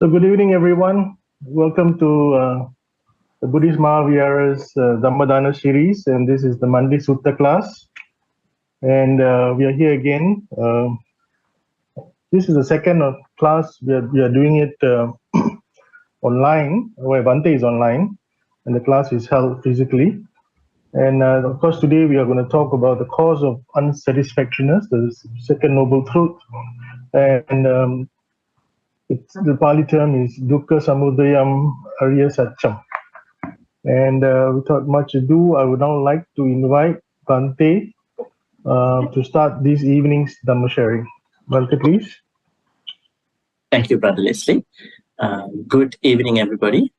So good evening, everyone. Welcome to the Buddhist Maha Vihara's Dhammadana series, and this is the Monday Sutta class. And we are here again. This is the second class. We are doing it online, where Bhante is online, and the class is held physically. And of course, today we are going to talk about the cause of unsatisfactoriness, the second noble truth. And the Pali term is Dukkhasamudayaṁ, ariyasaccaṁ. And without much ado, I would now like to invite Bhante to start this evening's Dhamma sharing. Bhante, please. Thank you, Brother Leslie. Good evening, everybody,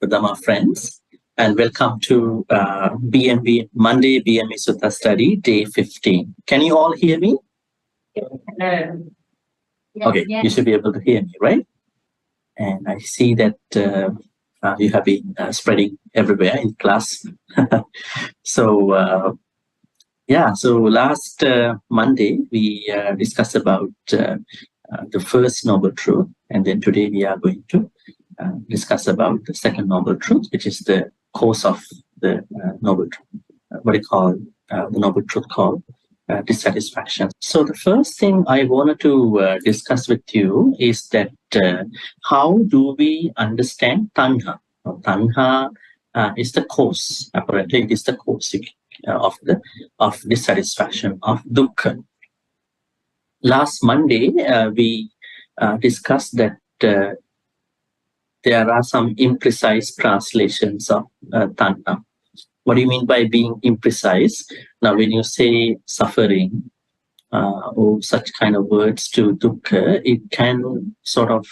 Dhamma friends, and welcome to BMV Monday BMV Sutta Study, day 15. Can you all hear me? Hello. Okay, you should be able to hear me, right? And I see that you have been spreading everywhere in class. So last Monday we discussed about the first noble truth, and then today we are going to discuss about the second noble truth, which is the cause of the noble truth. What do you call the noble truth called dissatisfaction. So the first thing I wanted to discuss with you is that how do we understand Tanha? Tanha is the cause. Apparently, it is the cause of dissatisfaction, of dukkha. Last Monday, we discussed that there are some imprecise translations of Tanha. What do you mean by being imprecise? Now, when you say suffering or such kind of words to dukkha, it can sort of,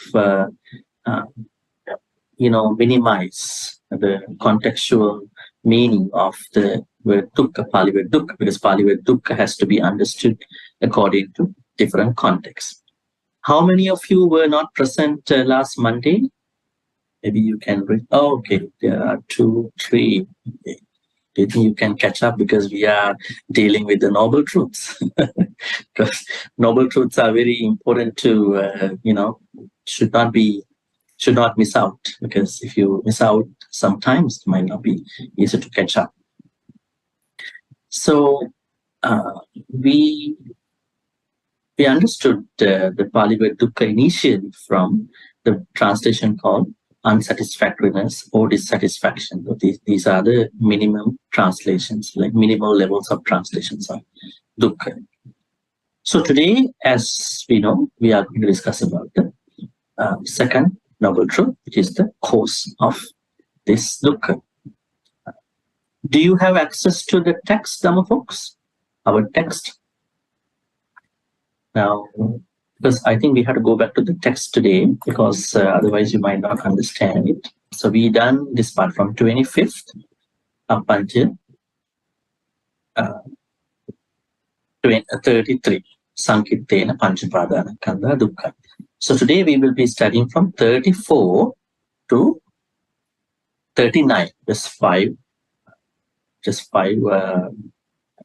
minimize the contextual meaning of the word dukkha, Pali word dukkha, because Pali word dukkha has to be understood according to different contexts. How many of you were not present last Monday? Maybe you can read. Oh, okay, there are 2, 3. Okay. Do you think you can catch up because we are dealing with the noble truths? Because noble truths are very important to, should not miss out. Because if you miss out, sometimes it might not be easy to catch up. So we understood the Pali word dukkha initially from the translation called unsatisfactoriness or dissatisfaction. So these are the minimum translations, like minimal levels of translations of dukkha. So today, as we know, we are going to discuss about the second noble truth, which is the cause of this dukkha. Do you have access to the text, Dhamma folks? Our text? Now, because I think we have to go back to the text today, because otherwise you might not understand it. So we done this part from 25th up until 33. Sankittena Panchapadana Kanda Dukkha. So today we will be studying from 34 to 39, just five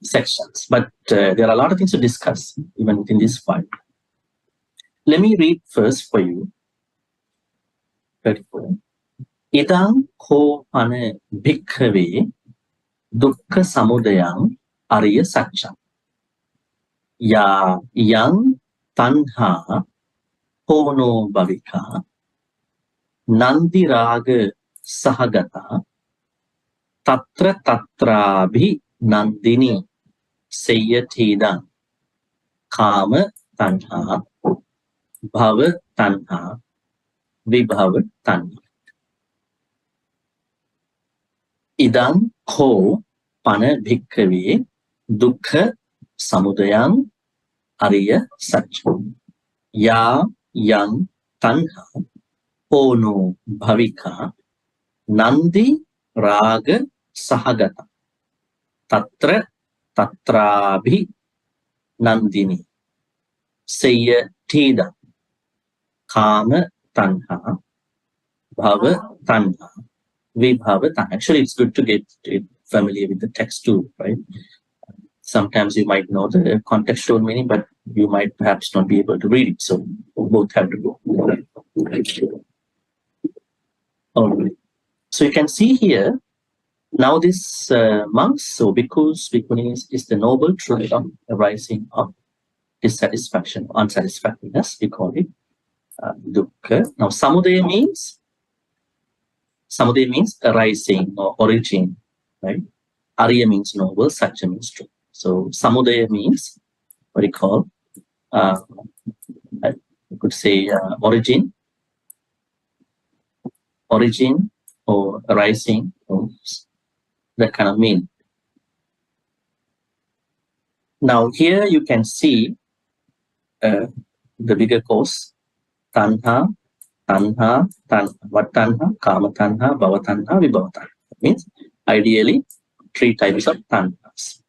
sections. But there are a lot of things to discuss even within these 5. Let me read first for you. 34. Idang ho ana bhikkhave dukkhasamudayaṁ ariyasaccaṁ. Ya yang tanha hono bhavika nandi raga sahagata tatra tatrabhi nandini seyatidam kama tanha bhava tanha vibhava tanha. Idang ho pana bhikkhave dukkha samudayam ariya saccaṁ. Ya yang tanha hono bhavika nandi raga sahagata tatra tatrabhi nandini seyatidam kama tanha bhava tanha vibhava tanha. Actually, it's good to get familiar with the text too, right? Sometimes you might know the contextual meaning, but you might perhaps not be able to read it. So both have to go. Alright. So you can see here, now this monks, so bhikkhus, bhikkhunis is the noble truth of arising of dissatisfaction, unsatisfactoriness, we call it dukkha. Now samudaya means arising or origin, right? Ariya means noble, satya means truth. So samudaya means what we call, you could say origin or arising, or that kind of mean. Now here you can see the bigger course, tanha, what tanha? Kama tanha, bhava tanha, vibhava tanha. That means ideally 3 types of tanhas.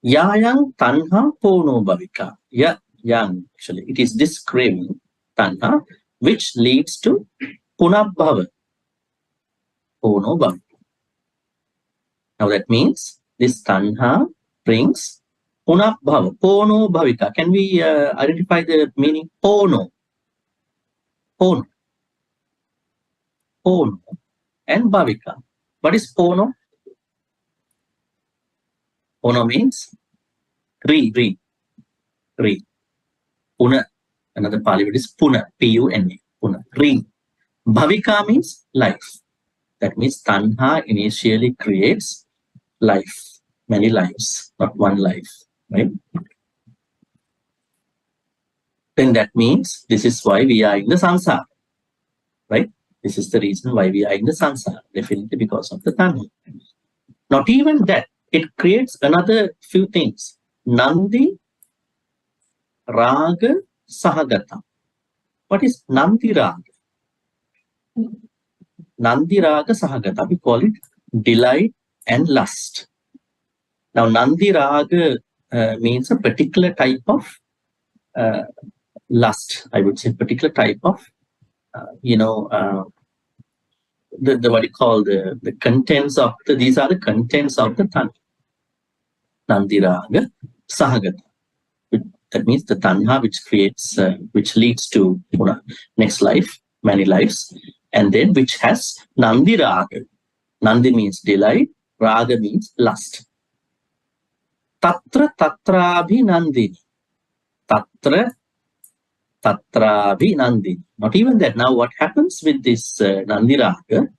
Yayang tanha pono bhavika. Yang, actually, it is this craving, tanha, which leads to punabhava, pono bhavika. Now that means this tanha brings punabhava, pono bhavika. Can we identify the meaning? Pono and bhavika. What is pono? Pono means re. Puna, another Pali word is puna, P-U-N-A, puna, re. Bhavika means life. That means tanha initially creates life, many lives, not one life, right? Then that means this is why we are in the samsara, right? This is the reason why we are in the samsara, definitely because of the tanha. Not even that, it creates another few things. Nandi, raga, sahagata. What is Nandi raga? Nandi raga sahagata, we call it delight and lust. Now Nandi raga means a particular type of lust, I would say, particular type of the what you call the contents of these are the contents of the tanha. Nandi raga sahagata. That means the tanha which creates, which leads to next life, many lives, and then which has Nandi raga. Nandi means delight, raga means lust. Tatra tatrabhi nandini. Tatra tatrabhi nandini. Not even that. Now what happens with this Nandi raga,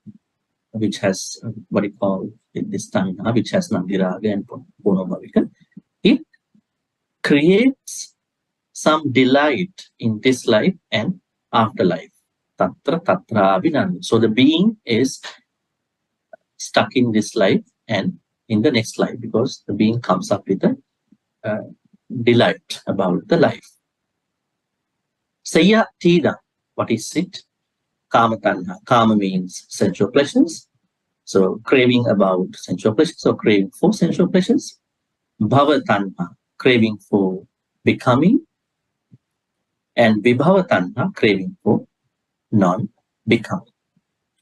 which has what you call this tanha, which has Nandi raga and Pono bhavika, it creates some delight in this life and afterlife. Tatra tatra abhinandi. So the being is stuck in this life and in the next life because the being comes up with a delight about the life. Saya tida. What is it? Kama tanha. Kama means sensual pleasures. So craving about sensual pleasures or craving for sensual pleasures. Bhava tanha. Craving for becoming. And vibhava tanha, craving for non-becoming.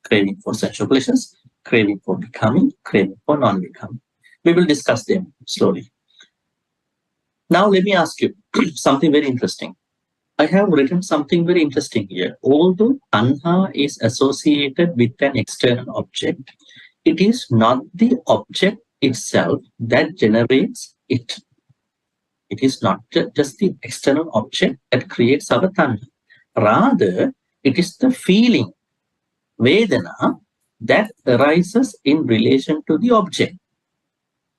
Craving for sensual pleasures, craving for becoming, craving for non-becoming. We will discuss them slowly. Now let me ask you something very interesting. I have written something very interesting here. Although tanha is associated with an external object, it is not the object itself that generates it. It is not just the external object that creates our tanha. Rather, it is the feeling, vedana, that arises in relation to the object.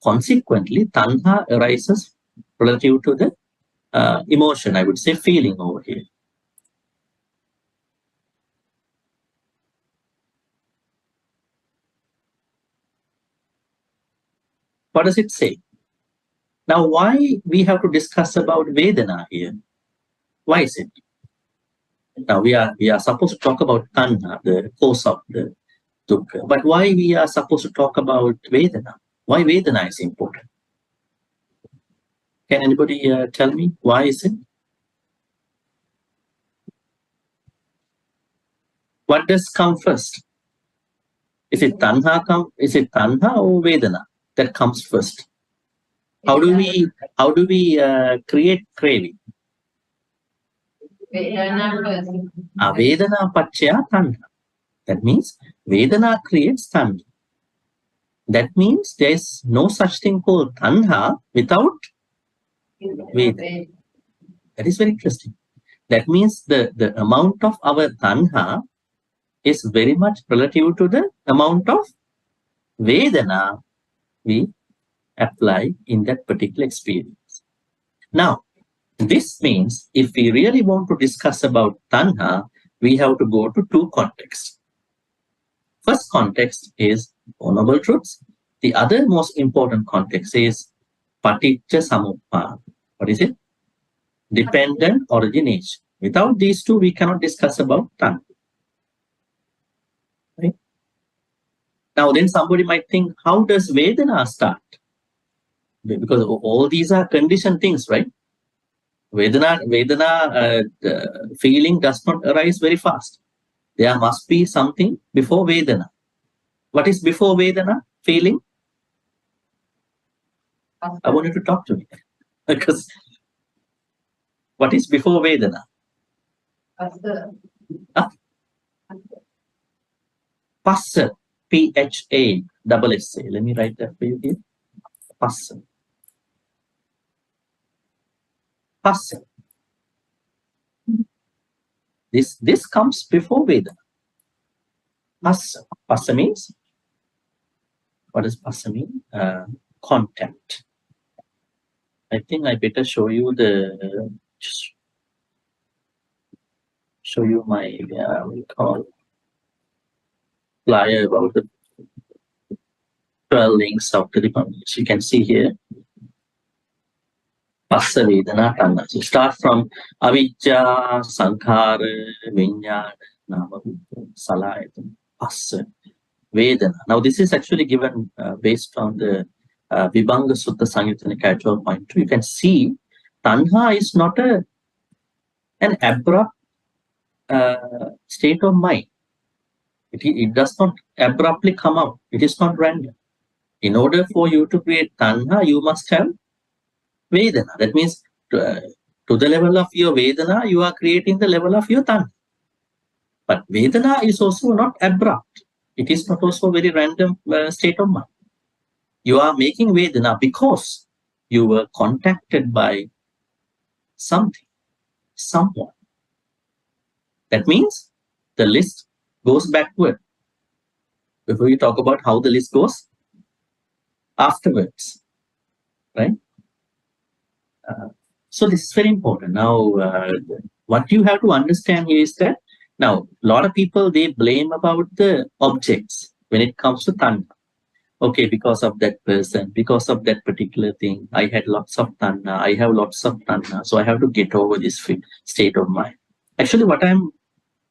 Consequently, tanha arises relative to the emotion, I would say feeling over here. What does it say? Now, why we have to discuss about Vedana here? Why is it? Now, we are supposed to talk about tanha, the cause of the dukkha. But why we are supposed to talk about Vedana? Why Vedana is important? Can anybody tell me why is it? What does come first? Is it tanha or Vedana that comes first? How do we create craving? Vedana Vedana pachya tanha. That means Vedana creates Tanha. That means there is no such thing called Tanha without Vedana. That is very interesting. That means the amount of our Tanha is very much relative to the amount of Vedana we apply in that particular experience. Now, this means if we really want to discuss about Tanha, we have to go to two contexts. First context is Four Noble Truths. The other most important context is Paticca Samuppada. What is it? Dependent origination. Without these two, we cannot discuss about Tanha. Right? Now, then somebody might think, how does Vedana start? Because all these are conditioned things, right? Vedana feeling does not arise very fast. There must be something before Vedana. What is before Vedana? Feeling? I want you to talk to me. Because what is before Vedana? Passa. P-H-A-S-S-A. Let me write that for you here. Passa. Passa. This comes before Vedana. Passa. Passa means, what does passa mean? Contact. I think I better show you my what we call flyer about the 12 links of the Republic. You can see here. Passa Vedana Tanha. So start from Avijja, Sankhara, Vijnana, Nama, Salayatana, Passa, Vedana. Now this is actually given based on the Vibhanga Sutta Samyutta Nikaya 12.2. You can see Tanha is not an abrupt state of mind. It does not abruptly come out. It is not random. In order for you to create Tanha, you must have Vedana. That means to the level of your Vedana, you are creating the level of your Tanha. But Vedana is also not abrupt. It is not also a very random state of mind. You are making Vedana because you were contacted by something, someone. That means the list goes backward. Before we talk about how the list goes afterwards, right? So this is very important. Now, what you have to understand here is that now a lot of people, they blame about the objects when it comes to Tanha. Okay, because of that person, because of that particular thing, I had lots of Tanha, I have lots of Tanha, so I have to get over this state of mind. Actually, what I'm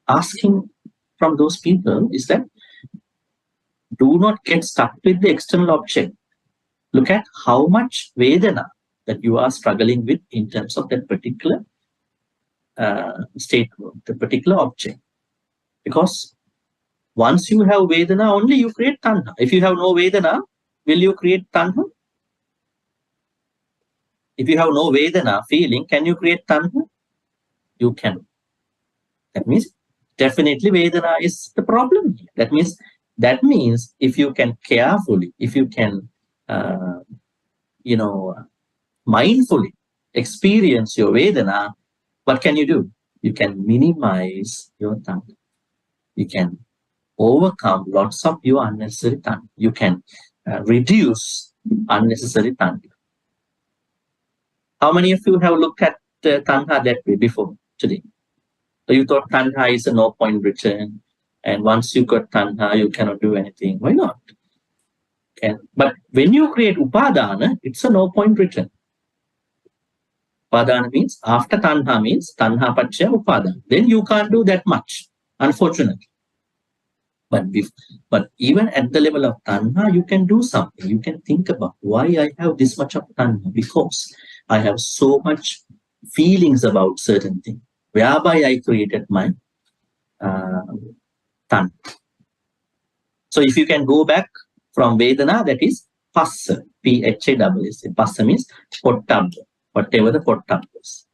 asking from those people is that do not get stuck with the external object. Look at how much Vedana that you are struggling with in terms of that particular state, the particular object. Because once you have Vedana, only you create Tanha. If you have no Vedana, will you create Tanha? If you have no Vedana feeling, can you create Tanha? You can. That means definitely Vedana is the problem here. That means if you can carefully, if you can, mindfully experience your Vedana, what can you do? You can minimize your Tanha. You can overcome lots of your unnecessary Tanha. You can reduce unnecessary Tanha. How many of you have looked at Tanha that way before today? So you thought Tanha is a no point return, and once you got Tanha, you cannot do anything. Why not? But when you create Upadana, it's a no point return. Upadana means after Tanha means Tanha Pachya Upadana. Then you can't do that much, unfortunately. But even at the level of Tanha, you can do something. You can think about why I have this much of Tanha. Because I have so much feelings about certain things, whereby I created my Tanha. So if you can go back from Vedana, that is Passa, P-H-A-S-S. Passa means Pottabba, whatever the Pottabbas.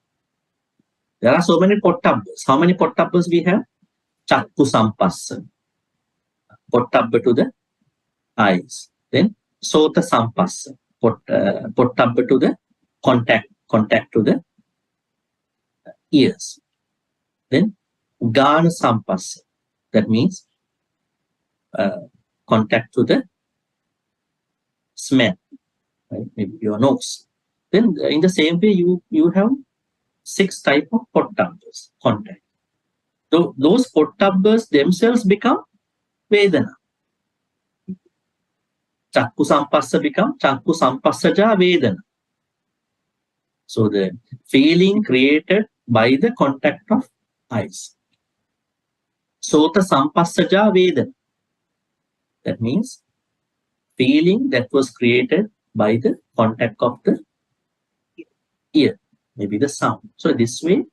There are so many Pottabbas. How many Pottabbas we have? Chakku Sampassa, Pottabba to the eyes. Then Sota Sampassa, Pottabba to the contact to the ears. Then Gana Sampassa, that means contact to the smell, right? Maybe your nose. Then in the same way, you have 6 types of Pottabbas, contact. So those Pottabbas themselves become Vedana. Chakku Sampassa become Chakku Sampassaja Vedana. So the feeling created by the contact of eyes. Sota Sampassaja Vedana. That means feeling that was created by the contact of the ear, maybe the sound. So this way,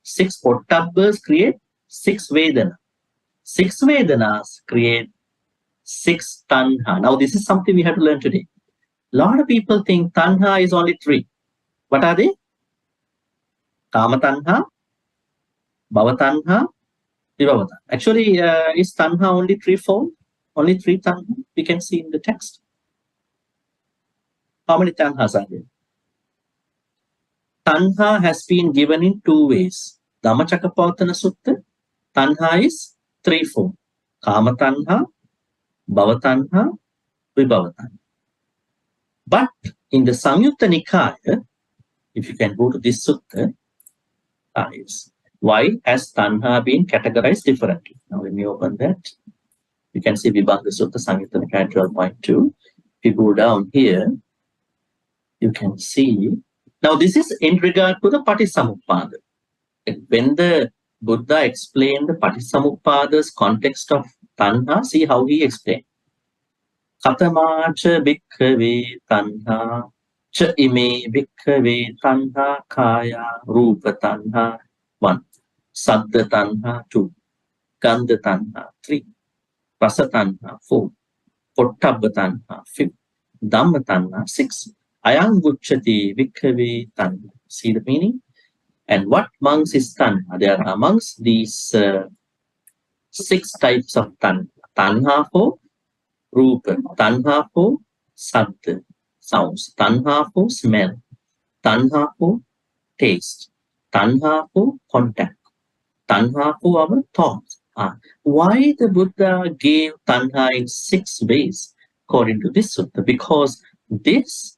6 Pottabbas create 6 Vedana. 6 Vedanas create 6 Tanha. Now this is something we have to learn today. A lot of people think Tanha is only 3. What are they? Kama Tanha, Bhava Tanha, Vibhava Tanha. Actually, is Tanha only 3-fold? Only 3 Tanha we can see in the text. How many Tanhas are there? Tanha has been given in 2 ways. Dhammacakkappavattana Sutta, Tanha is 3-fold. Kama Tanha, Bhava Tanha, Vibhava Tanha. But in the Samyutta Nikaya, if you can go to this Sutta, why has Tanha been categorized differently? Now when you open that, you can see Vibhanga Sutta, Samyutta Nikaya 12.2. If you go down here, you can see. Now this is in regard to the Patisamuppada. When the Buddha explained the Patisamuppada's context of Tanha, see how he explained. Katamacha bhikkhave tanha, cha ime bhikkhave tanha kaya rupa tanha 1, saddha tanha 2, gandha tanha 3, rasa tanha 4, pottabba tanha 5, dhamma tanha 6. Ayang gucchati bhikkhave tanha. See the meaning? And what monks is tanha? There are amongst these 6 types of tanha. Tanha for rupa, tanha for saddha, sounds, tanha for smell, tanha for taste, tanha for contact, tanha for our thoughts. Why the Buddha gave tanha in 6 ways according to this sutta? Because this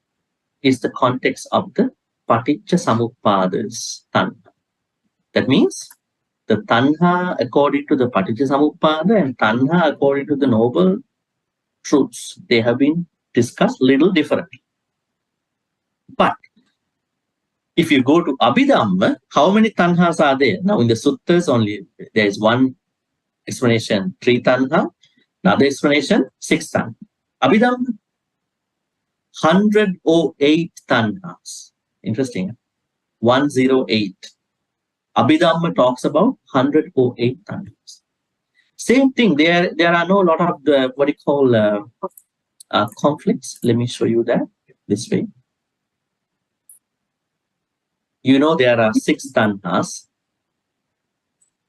is the context of the Paticcasamuppada's tanha. That means the tanha according to the Paticcasamuppada and tanha according to the noble truths, they have been discussed little differently. But if you go to Abhidhamma, how many tanhas are there? Now in the suttas only there is one explanation, 3 tanha, another explanation, 6 tanha. Abhidhamma, 108 tanhas. Interesting. 108. Abhidhamma talks about 108 tanhas. Same thing, there are no lot of what you call conflicts. Let me show you that this way. You know there are 6 tanhas.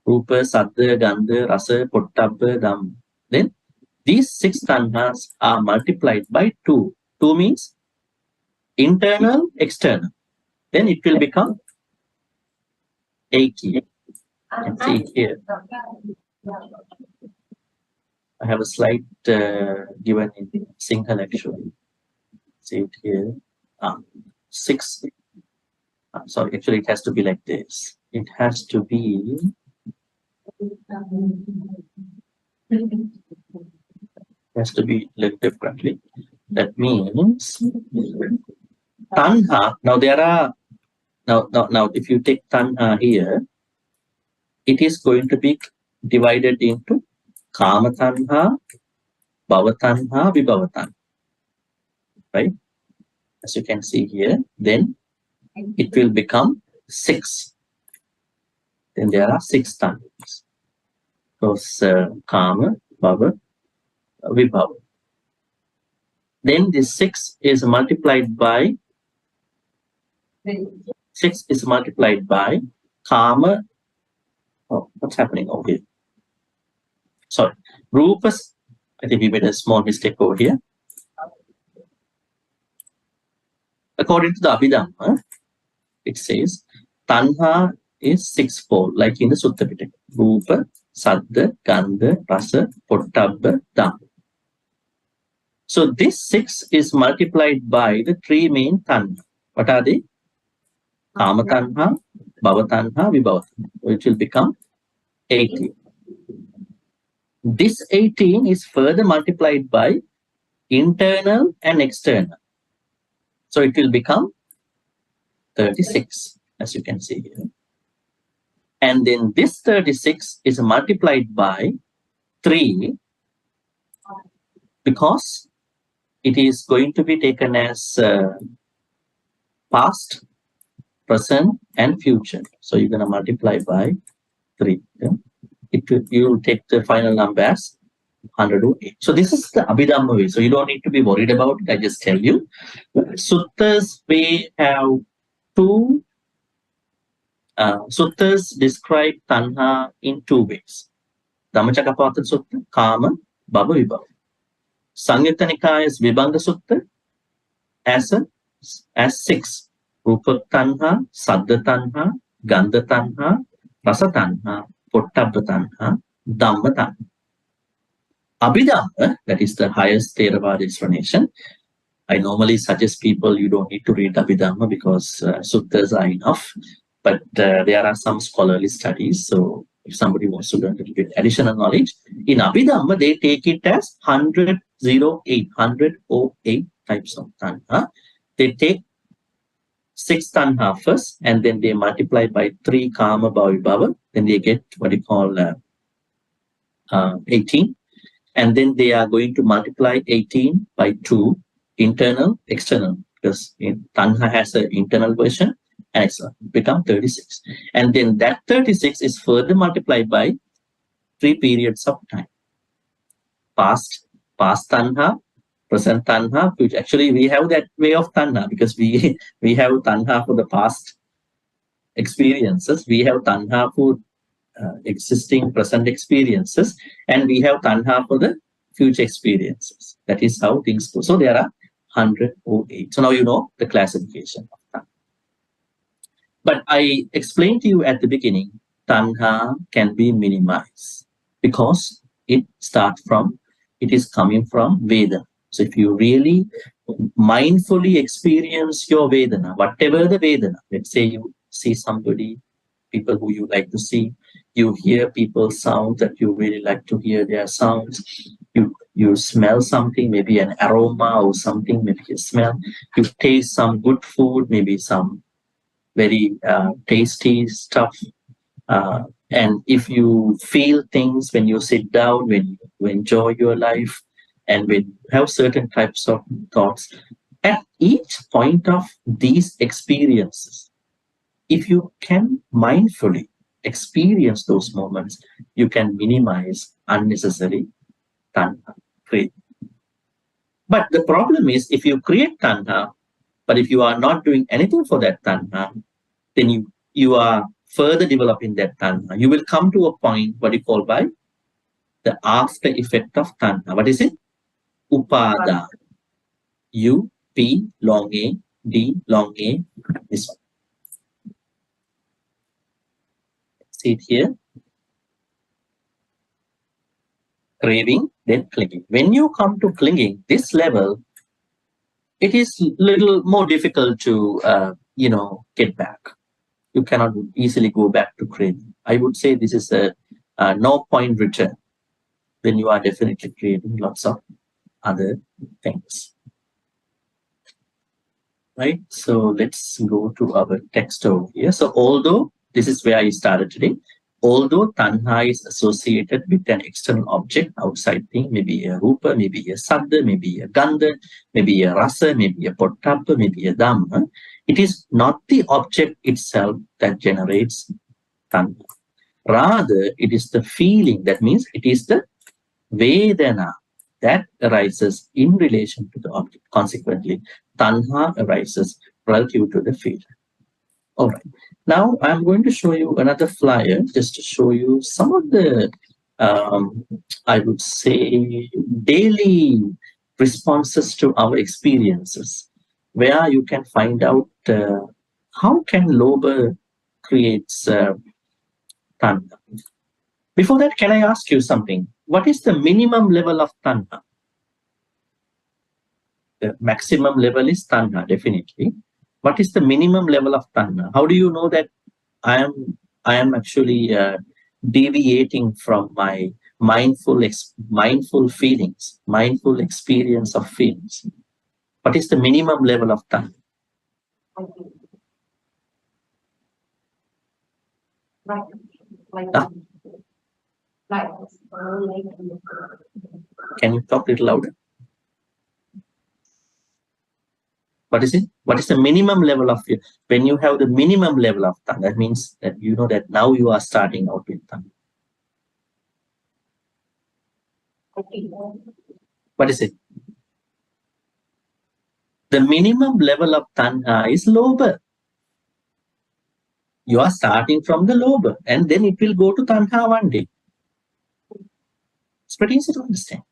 Rupa, Saddha, Gandha, Rasa, Pottabba, Dhamma. Then these 6 tanhas are multiplied by 2. 2 means internal, external. Then it will become 80. You can see it here. I have a slide given in Sinhala actually. See it here. 6. Sorry, actually it has to be like this. It has to be. Has to be little differently. That means tanha. Now there are now if you take tanha here, it is going to be divided into kama tanha, bhava tanha, vibhava tanha. Right? As you can see here, then it will become 6. Then there are 6 tanhas. Those kama, bhava, vibhava. Then this 6 is multiplied by 6 is multiplied by kama. Oh, what's happening over here? Sorry, Rupas, I think we made a small mistake over here. According to the Abhidhamma, it says Tanha is sixfold, like in the Sutta Pitaka. Rupa, Saddha, Gandha, Rasa, Pottabha, Dhamma. So this 6 is multiplied by the 3 main tanha. What are they? Kama tanha, bhava tanha, vibhava tanha, which will become 18. This 18 is further multiplied by internal and external. So it will become 36, as you can see here. And then this 36 is multiplied by 3 because it is going to be taken as past, present, and future. So you're going to multiply by 3. Yeah? You will take the final number as 108. So this is the Abhidhamma way. So you don't need to be worried about it. I just tell you. Suttas we have 2. Suttas describe tanha in 2 ways. Dhammacakkappavattana Sutta, Kama, Bhava, Vibhava. Samyutta Nikaya's Vibhanga Sutta as 6. Rupa tanha, Saddha tanha, Gandha tanha, Rasa tanha, Pottabha tanha, Dhamma tanha. Abhidhamma, that is the highest Theravada explanation. I normally suggest people you don't need to read Abhidhamma because suttas are enough. But there are some scholarly studies. So if somebody wants to learn a little bit additional knowledge, in Abhidhamma, they take it as 108 types of tanha. They take 6 tanha first, and then they multiply by 3 kama bhava vibhava. Then they get what you call 18. And then they are going to multiply 18 by 2, internal, external, because tanha has an internal version. And it's become 36. And then that 36 is further multiplied by 3 periods of time. Past tanha, present tanha, which actually we have that way of tanha because we have tanha for the past experiences. We have tanha for existing present experiences. And we have tanha for the future experiences. That is how things go. So there are 108. So now you know the classification of tanha. But I explained to you at the beginning, tanha can be minimized because it is coming from Vedana. So if you really mindfully experience your Vedana, whatever the Vedana, let's say you see somebody, people who you like to see, you hear people's sounds that you really like to hear their sounds, you smell something, maybe an aroma or something, maybe a smell, you taste some good food, maybe some very tasty stuff. And if you feel things when you sit down, when you enjoy your life, and when you have certain types of thoughts, at each point of these experiences, if you can mindfully experience those moments, you can minimize unnecessary tanha creation. But the problem is, if you create tanha, but if you are not doing anything for that tanha, then you are further developing that tanha. You will come to a point what you call by the after effect of tanha. What is it? Upada. U, P, long A, D, long A, this one. See it here. Craving, then clinging. When you come to clinging, this level, it is little more difficult to, get back. You cannot easily go back to craving. I would say this is a no point return. Then you are definitely creating lots of other things. Right? So let's go to our text over here. So although this is where I started today, although tanha is associated with an external object, outside thing, maybe a rupa, maybe a saddha, maybe a gandha, maybe a rasa, maybe a pottabha, maybe a dhamma, it is not the object itself that generates tanha. Rather, it is the feeling. That means it is the vedana that arises in relation to the object. Consequently, tanha arises relative to the feeling. All right. Now I'm going to show you another flyer just to show you some of the I would say, daily responses to our experiences, where you can find out how can Lobha creates Tanha. Before that, can I ask you something? What is the minimum level of Tanha? The maximum level is Tanha, definitely. What is the minimum level of Tanha? How do you know that I am actually deviating from my mindful feelings, mindful experience of feelings? What is the minimum level of Tanha? Can you talk a little louder? What is it? What is the minimum level of you? When you have the minimum level of Tang, that means that you know that now you are starting out with Tang. What is it? The minimum level of Tanha is Lobha. You are starting from the Lobha, and then it will go to Tanha one day. It's pretty easy to understand.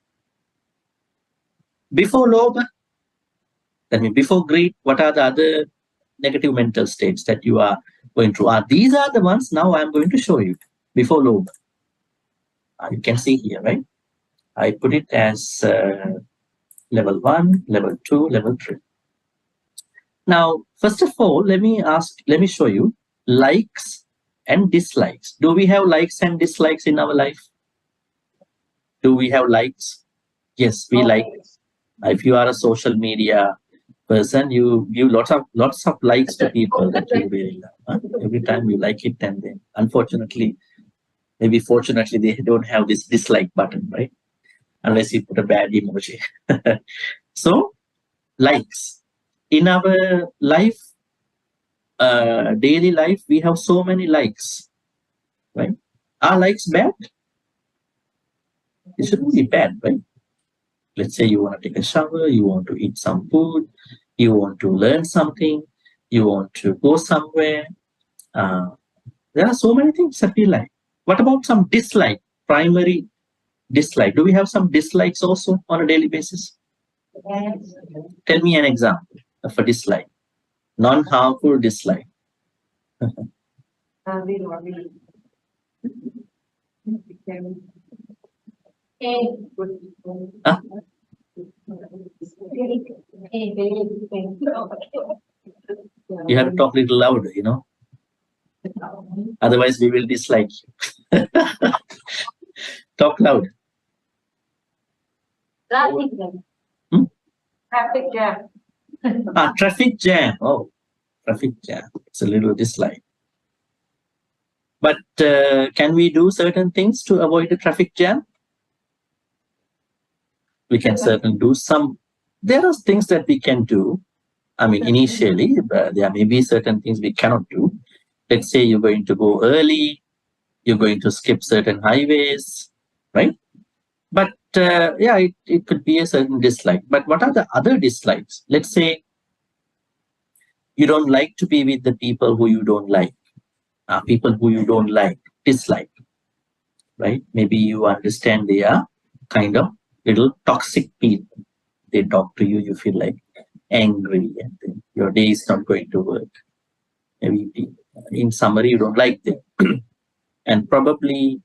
Before Lobha, that means before greed, what are the other negative mental states that you are going through? These are the ones now I am going to show you before Lobha. You can see here, right? I put it as level 1, level 2, level 3. Now, first of all, let me show you likes and dislikes. Do we have likes and dislikes in our life? Do we have likes? Yes, we like. If you are a social media person, you give lots of likes to people that you really love. Every time you like it, and then unfortunately, maybe fortunately, they don't have this dislike button, right? Unless you put a bad emoji. So, likes. In our life, daily life, we have so many likes, right? Are likes bad? It shouldn't be bad, right? Let's say you want to take a shower, you want to eat some food, you want to learn something, you want to go somewhere. There are so many things that we like. What about some dislike, primary dislike? Do we have some dislikes also on a daily basis? Yes. Tell me an example of a dislike, non-harmful dislike. Huh? You have to talk a little louder, you know. Otherwise, we will dislike you. Talk loud. Traffic jam. Traffic jam. Oh, traffic jam. It's a little dislike. But can we do certain things to avoid the traffic jam? We can certainly do some. There are things that we can do. I mean, initially, there may be certain things we cannot do. Let's say you're going to go early, you're going to skip certain highways, right? But yeah, it could be a certain dislike. But what are the other dislikes? Let's say you don't like to be with the people who you don't like. People who you don't like, dislike, right? Maybe you understand they are kind of little toxic people. They talk to you, you feel like angry, and then your day is not going to work. Maybe in summary, you don't like them. And probably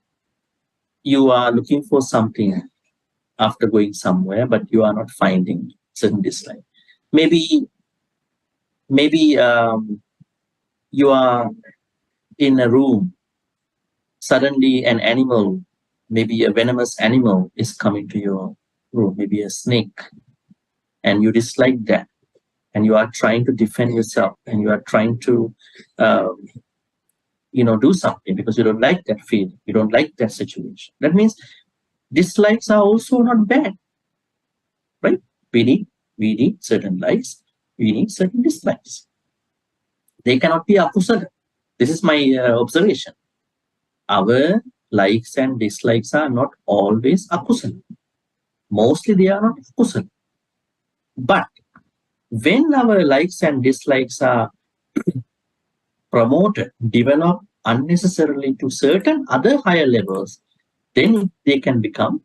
you are looking for something after going somewhere, but you are not finding certain dislike. Maybe you are in a room, suddenly an animal, maybe a venomous animal is coming to your room, maybe a snake, and you dislike that, and you are trying to defend yourself, and you are trying to do something because you don't like that feeling, you don't like that situation. That means dislikes are also not bad, right? We need certain likes, we need certain dislikes. They cannot be akusala. This is my observation. Our likes and dislikes are not always akusala. Mostly they are not akusala. But when our likes and dislikes are promoted, developed unnecessarily to certain other higher levels, then they can become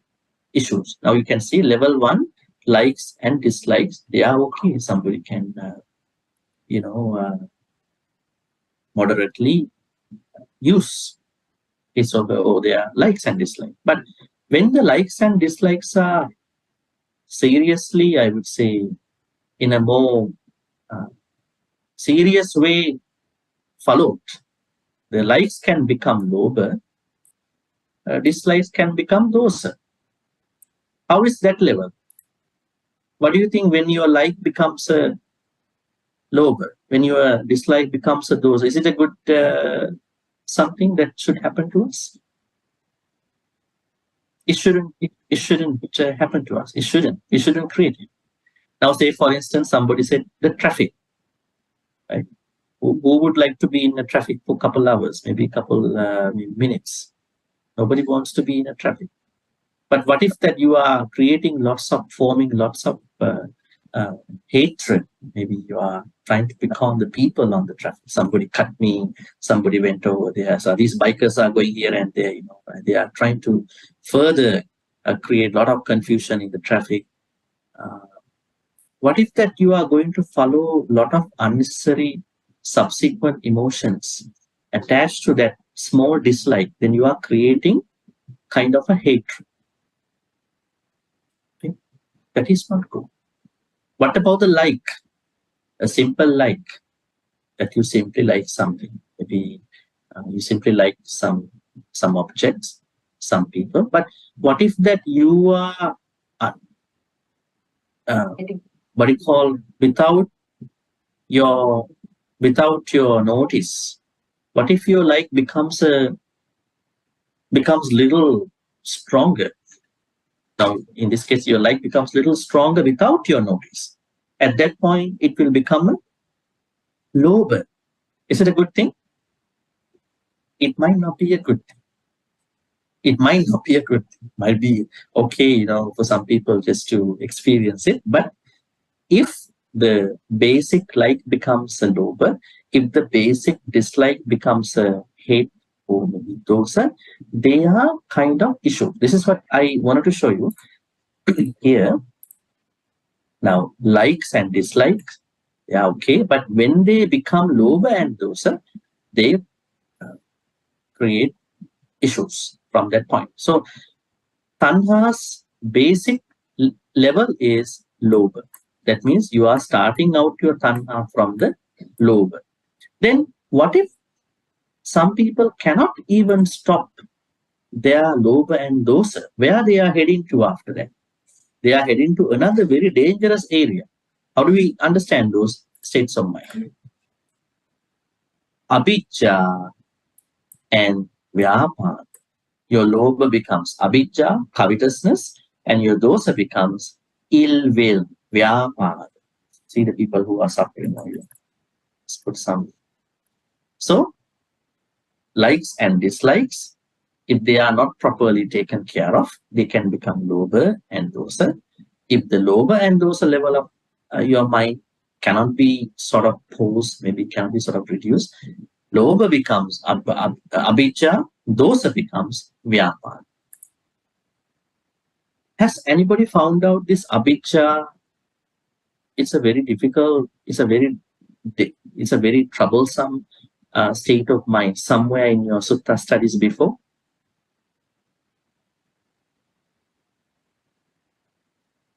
issues. Now you can see level 1, likes and dislikes, they are okay. Somebody can, moderately use his or their likes and dislikes. But when the likes and dislikes are seriously, I would say, in a more serious way followed, the likes can become lower, dislikes can become dosa. How is that level? What do you think when your like becomes a lower, when your dislike becomes a dosa? Is it a good something that should happen to us? It shouldn't. It shouldn't happen to us. It shouldn't. We shouldn't create it. Now, say for instance, somebody said the traffic. Right? Who would like to be in the traffic for a couple hours, maybe a couple minutes? Nobody wants to be in a traffic. But what if that you are forming lots of hatred? Maybe you are trying to pick on the people on the traffic. Somebody cut me, somebody went over there. So these bikers are going here and there, they are trying to further create a lot of confusion in the traffic. What if that you are going to follow a lot of unnecessary subsequent emotions attached to that small dislike? Then you are creating kind of a hatred. Okay? That is not good. What about the like? A simple like, that you simply like something. Maybe you simply like some objects, some people. But what if that you are what you call without your notice? What if your like becomes little stronger? Now, in this case, your like becomes little stronger without your notice. At that point, it will become a lower. Is it a good thing? It might not be a good thing. It might not be a good thing. It might be okay, for some people just to experience it. But if the basic like becomes a lower, if the basic dislike becomes a hate or maybe dosa, they are kind of issue. This is what I wanted to show you here. Now, likes and dislikes, they are okay, but when they become lower and dosa, they create issues from that point. So, tanha's basic level is lower. That means you are starting out your tanha from the lower. Then what if some people cannot even stop their loba and dosa? Where they are heading to after that? They are heading to another very dangerous area. How do we understand those states of mind? Abhijja and vyapad. Your loba becomes abhijja, covetousness, and your dosa becomes ill will, vyapad. See the people who are suffering over here. Let's put some. So, likes and dislikes, if they are not properly taken care of, they can become loba and dosa. If the loba and dosa level of your mind cannot be sort of posed, maybe cannot be sort of reduced, loba becomes abhijja, dosa becomes vyapad. Has anybody found out this abhijja? It's a very difficult, it's a very troublesome state of mind somewhere in your sutta studies before.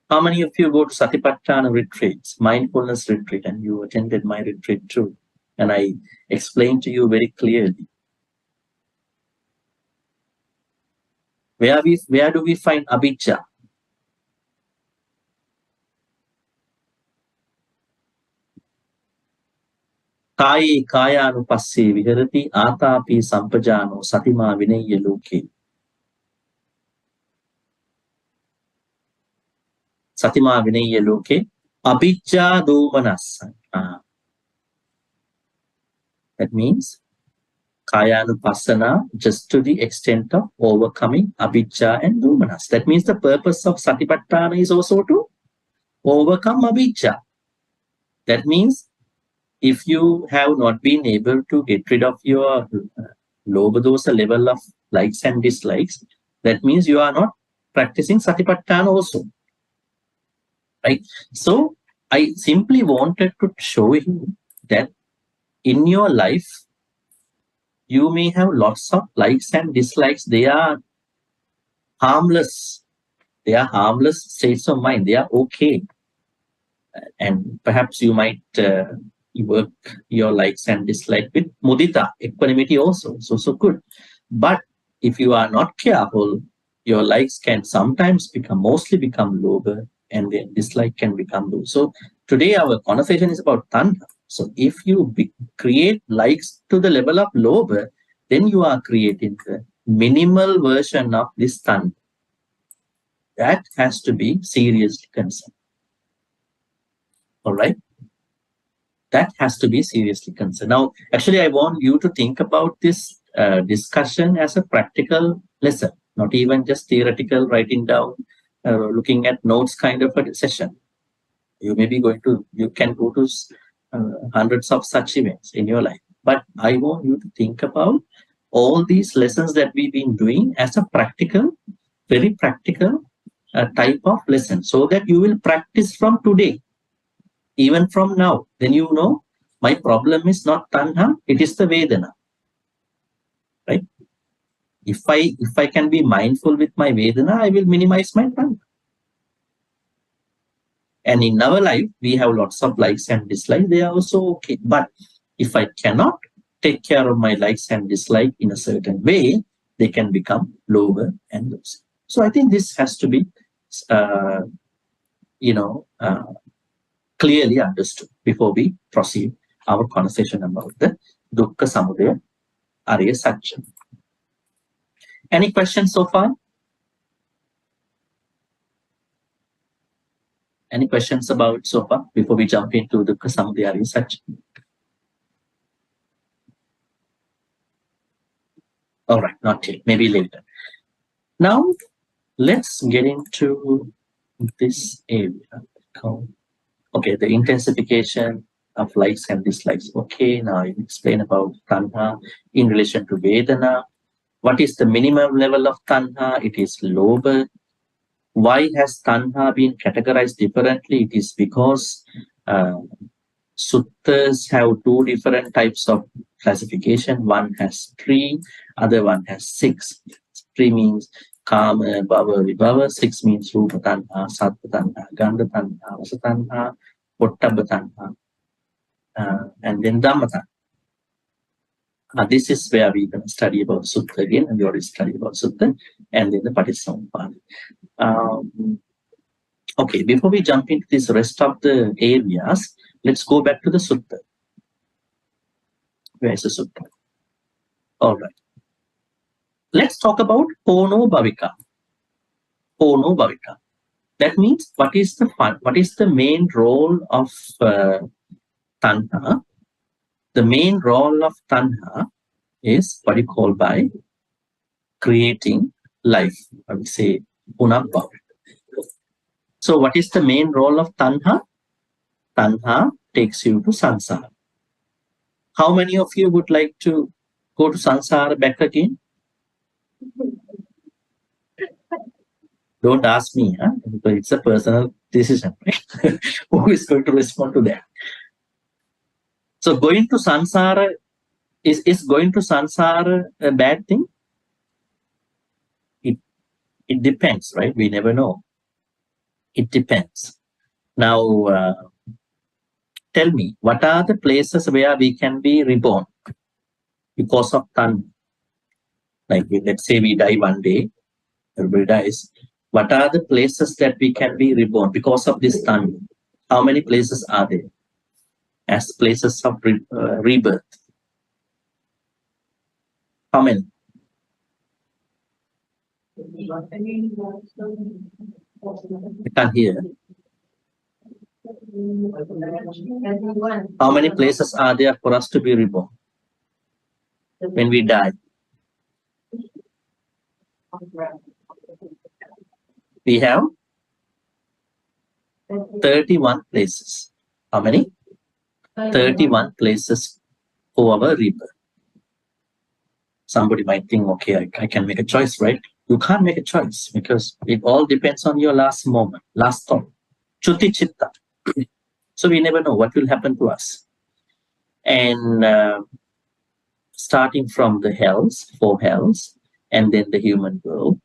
How many of you go to Satipatthana retreats, mindfulness retreat, and you attended my retreat too? And I explained to you very clearly. Where do we find abhijja? Kaye kayanupasse viharati atapi sampajano satima vinaya loke. Satima vinaya loke abhijja domanassa. That means kayanupassana just to the extent of overcoming abhijja and domanas. That means the purpose of satipatthana is also to overcome abhijja. That means if you have not been able to get rid of your loba dosa level of likes and dislikes, that means you are not practicing Satipatthana also. Right? So I simply wanted to show you that in your life, you may have lots of likes and dislikes. They are harmless. They are harmless states of mind. They are okay. And perhaps you might work your likes and dislikes with mudita, equanimity also. So good. But if you are not careful, your likes can sometimes mostly become lower, and then dislike can become low. So today our conversation is about tanha. So if you create likes to the level of lower, then you are creating the minimal version of this tanha. That has to be seriously concerned. All right? That has to be seriously concerned. Now, actually, I want you to think about this discussion as a practical lesson, not even just theoretical, writing down, looking at notes kind of a session. You can go to hundreds of such events in your life. But I want you to think about all these lessons that we've been doing as a practical, very practical type of lesson, so that you will practice from today, even from now. Then you know, my problem is not tanha, it is the vedana. Right? If I can be mindful with my vedana, I will minimize my tanha. And in our life, we have lots of likes and dislikes. They are also okay. But if I cannot take care of my likes and dislikes in a certain way, they can become lower and lower. So I think this has to be, clearly understood before we proceed our conversation about the Dukkhasamudayaṁ, ariyasaccaṁ. Any questions so far? Any questions about so far before we jump into Dukkhasamudayaṁ, ariyasaccaṁ? All right, not yet, maybe later. Now, let's get into this area. Okay, the intensification of likes and dislikes. Okay, now I explain about tanha in relation to vedana. What is the minimum level of tanha? It is lower. Why has tanha been categorized differently? It is because suttas have two different types of classification. One has 3, other one has 6. 3 means kama, bhava, vibhava. 6 means rupa tanha, sattva tanha, gandha tanha, rasa tanha, pottabha tanha, and then dhamma tanha. This is where we're going to study about Sutta again, and we already studied about Sutta, and then the Patissamuppada. Okay, before we jump into this rest of the areas, let's go back to the Sutta. Where is the Sutta? All right. Let's talk about Pono Bhavika. Pono Bhavika. That means what is the main role of tanha? The main role of tanha is what you call by creating life. I would say punabhava. So what is the main role of tanha? Tanha takes you to samsara. How many of you would like to go to samsara back again? Don't ask me, huh? Because it's a personal decision. Right? Who is going to respond to that? So going to samsara, is going to samsara a bad thing? It depends, right? We never know. It depends. Now, tell me, what are the places where we can be reborn because of tanha? Like, let's say we die one day, everybody dies. What are the places that we can be reborn because of this tanha? How many places are there as places of rebirth? How many? I can't hear. How many places are there for us to be reborn when we die? We have 31 places. How many? 31 places for our rebirth. Somebody might think, okay, I can make a choice, right? You can't make a choice because it all depends on your last moment, last thought. Chuti chitta. So we never know what will happen to us. And starting from the hells, 4 hells, and then the human world,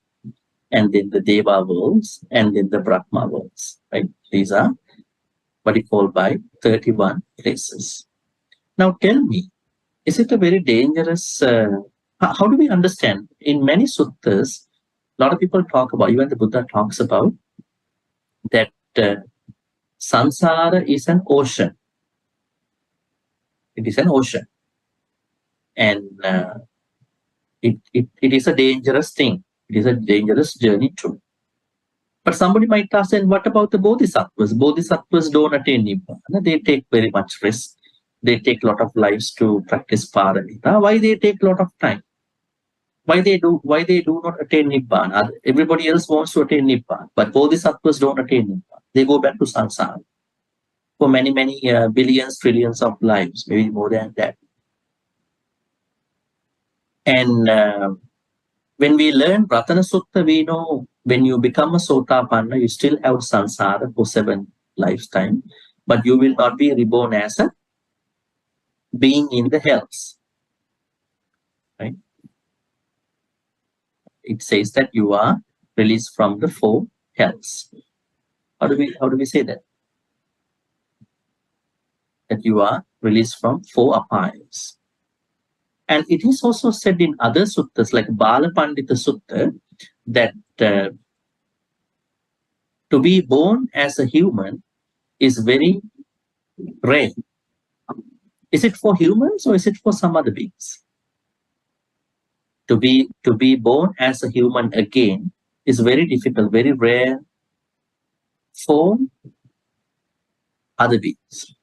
and then the Deva worlds, and then the Brahma worlds. Right? These are what we call by 31 places. Now tell me, is it a very dangerous, how do we understand? In many suttas, a lot of people talk about, even the Buddha talks about, that samsara is an ocean. It is an ocean. And it is a dangerous thing. It is a dangerous journey too. But somebody might ask, and what about the bodhisattvas? Bodhisattvas don't attain Nibbana. They take very much risk. They take a lot of lives to practice paramita. Why they take a lot of time? Why they do not attain Nibbana? Everybody else wants to attain Nibbana, but bodhisattvas don't attain Nibbana. They go back to samsara for many, many billions, trillions of lives, maybe more than that. And when we learn Ratana Sutta, we know when you become a Sotapanna, you still have samsara for 7 lifetimes, but you will not be reborn as a being in the hells. Right? It says that you are released from the 4 hells. How do we say that? That you are released from 4 apayas. And it is also said in other suttas, like Bala Pandita Sutta, that to be born as a human is very rare. Is it for humans or is it for some other beings? To be born as a human again is very difficult, very rare for other beings.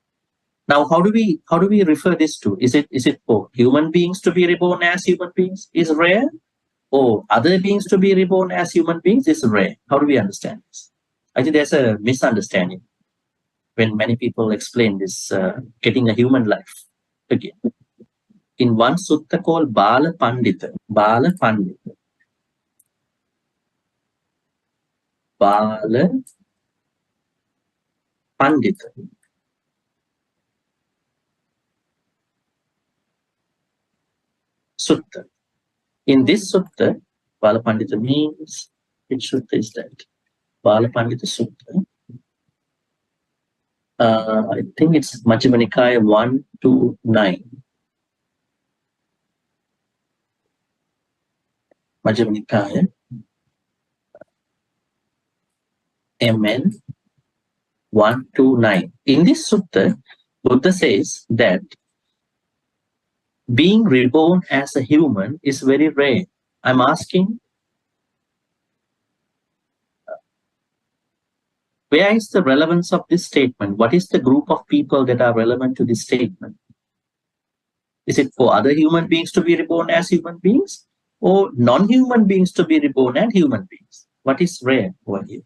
Now, how do we refer this to? Is it for human beings to be reborn as human beings is rare, or other beings to be reborn as human beings is rare? How do we understand this? I think there's a misunderstanding when many people explain this getting a human life again. In one sutta called Bala Pandita, Bala Pandita, Bala Pandita. Sutta. In this sutta, Bala Pandita means, which sutta is that? Bala Pandita Sutta. I think it's Majjhima Nikaya 129. Majjhima Nikaya MN 129. In this sutta, Buddha says that being reborn as a human is very rare. I'm asking, where is the relevance of this statement? What is the group of people that are relevant to this statement? Is it for other human beings to be reborn as human beings, or non-human beings to be reborn as human beings? What is rare over here?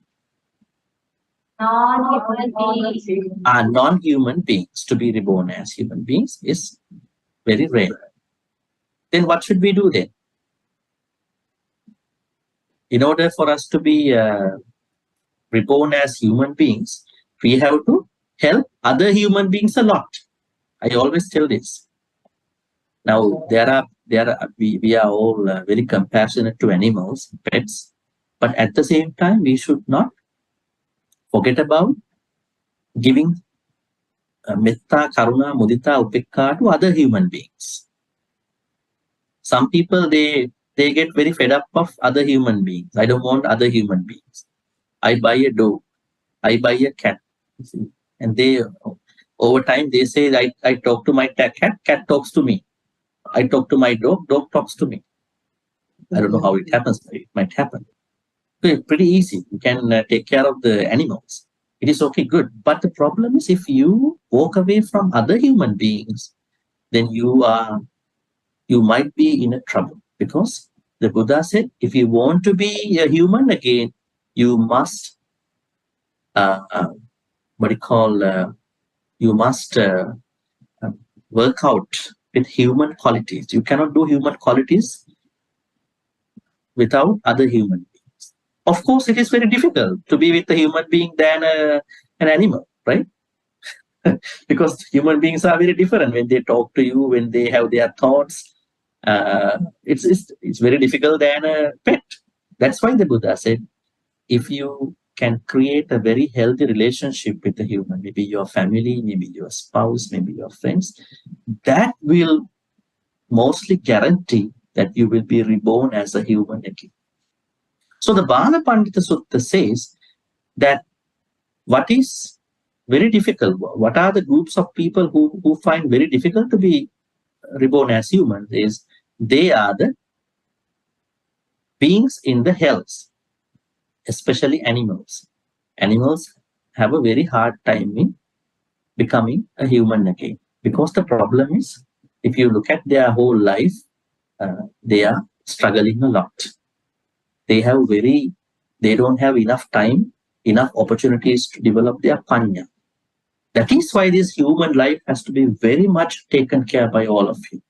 Non-human beings to be reborn as human beings is very rare. Then what should we do then? In order for us to be reborn as human beings, we have to help other human beings a lot. I always tell this. Now, we are all very compassionate to animals, pets, but at the same time, we should not forget about giving metta, karuna, mudita, upekka to other human beings. Some people, they get very fed up of other human beings. I don't want other human beings. I buy a dog, I buy a cat, and they, over time, they say, I talk to my cat, cat talks to me. I talk to my dog, dog talks to me. I don't know how it happens, but it might happen. So it's pretty easy. You can take care of the animals. It is okay, good. But the problem is, if you walk away from other human beings, then you might be in a trouble, because the Buddha said, if you want to be a human again, you must, you must work out with human qualities. You cannot do human qualities without other human beings. Of course, it is very difficult to be with a human being than an animal, right? Because human beings are very different when they talk to you, when they have their thoughts. It's very difficult than a pet. That's why the Buddha said, if you can create a very healthy relationship with a human, maybe your family, maybe your spouse, maybe your friends, that will mostly guarantee that you will be reborn as a human again. So the Bala Pandita Sutta says that what is very difficult, what are the groups of people who find very difficult to be reborn as humans, is they are the beings in the hells, especially animals. Animals have a very hard time in becoming a human again, because the problem is, if you look at their whole life, they are struggling a lot. They don't have enough time, enough opportunities to develop their panya. That is why this human life has to be very much taken care by all of you.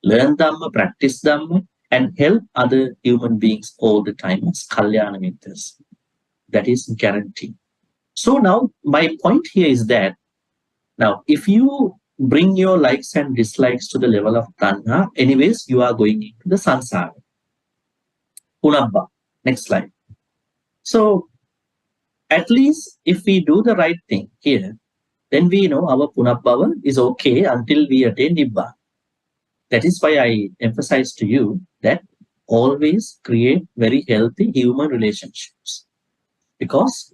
Learn Dhamma, practice Dhamma, and help other human beings all the time as Kalyana Mitras. That is guaranteed. So now my point here is that, now if you bring your likes and dislikes to the level of Tanha, anyways, you are going into the Sansara. Punabba. Next slide. So at least if we do the right thing here, then we know our Punabbhava is okay until we attain Nibbana. That is why I emphasize to you that always create very healthy human relationships, because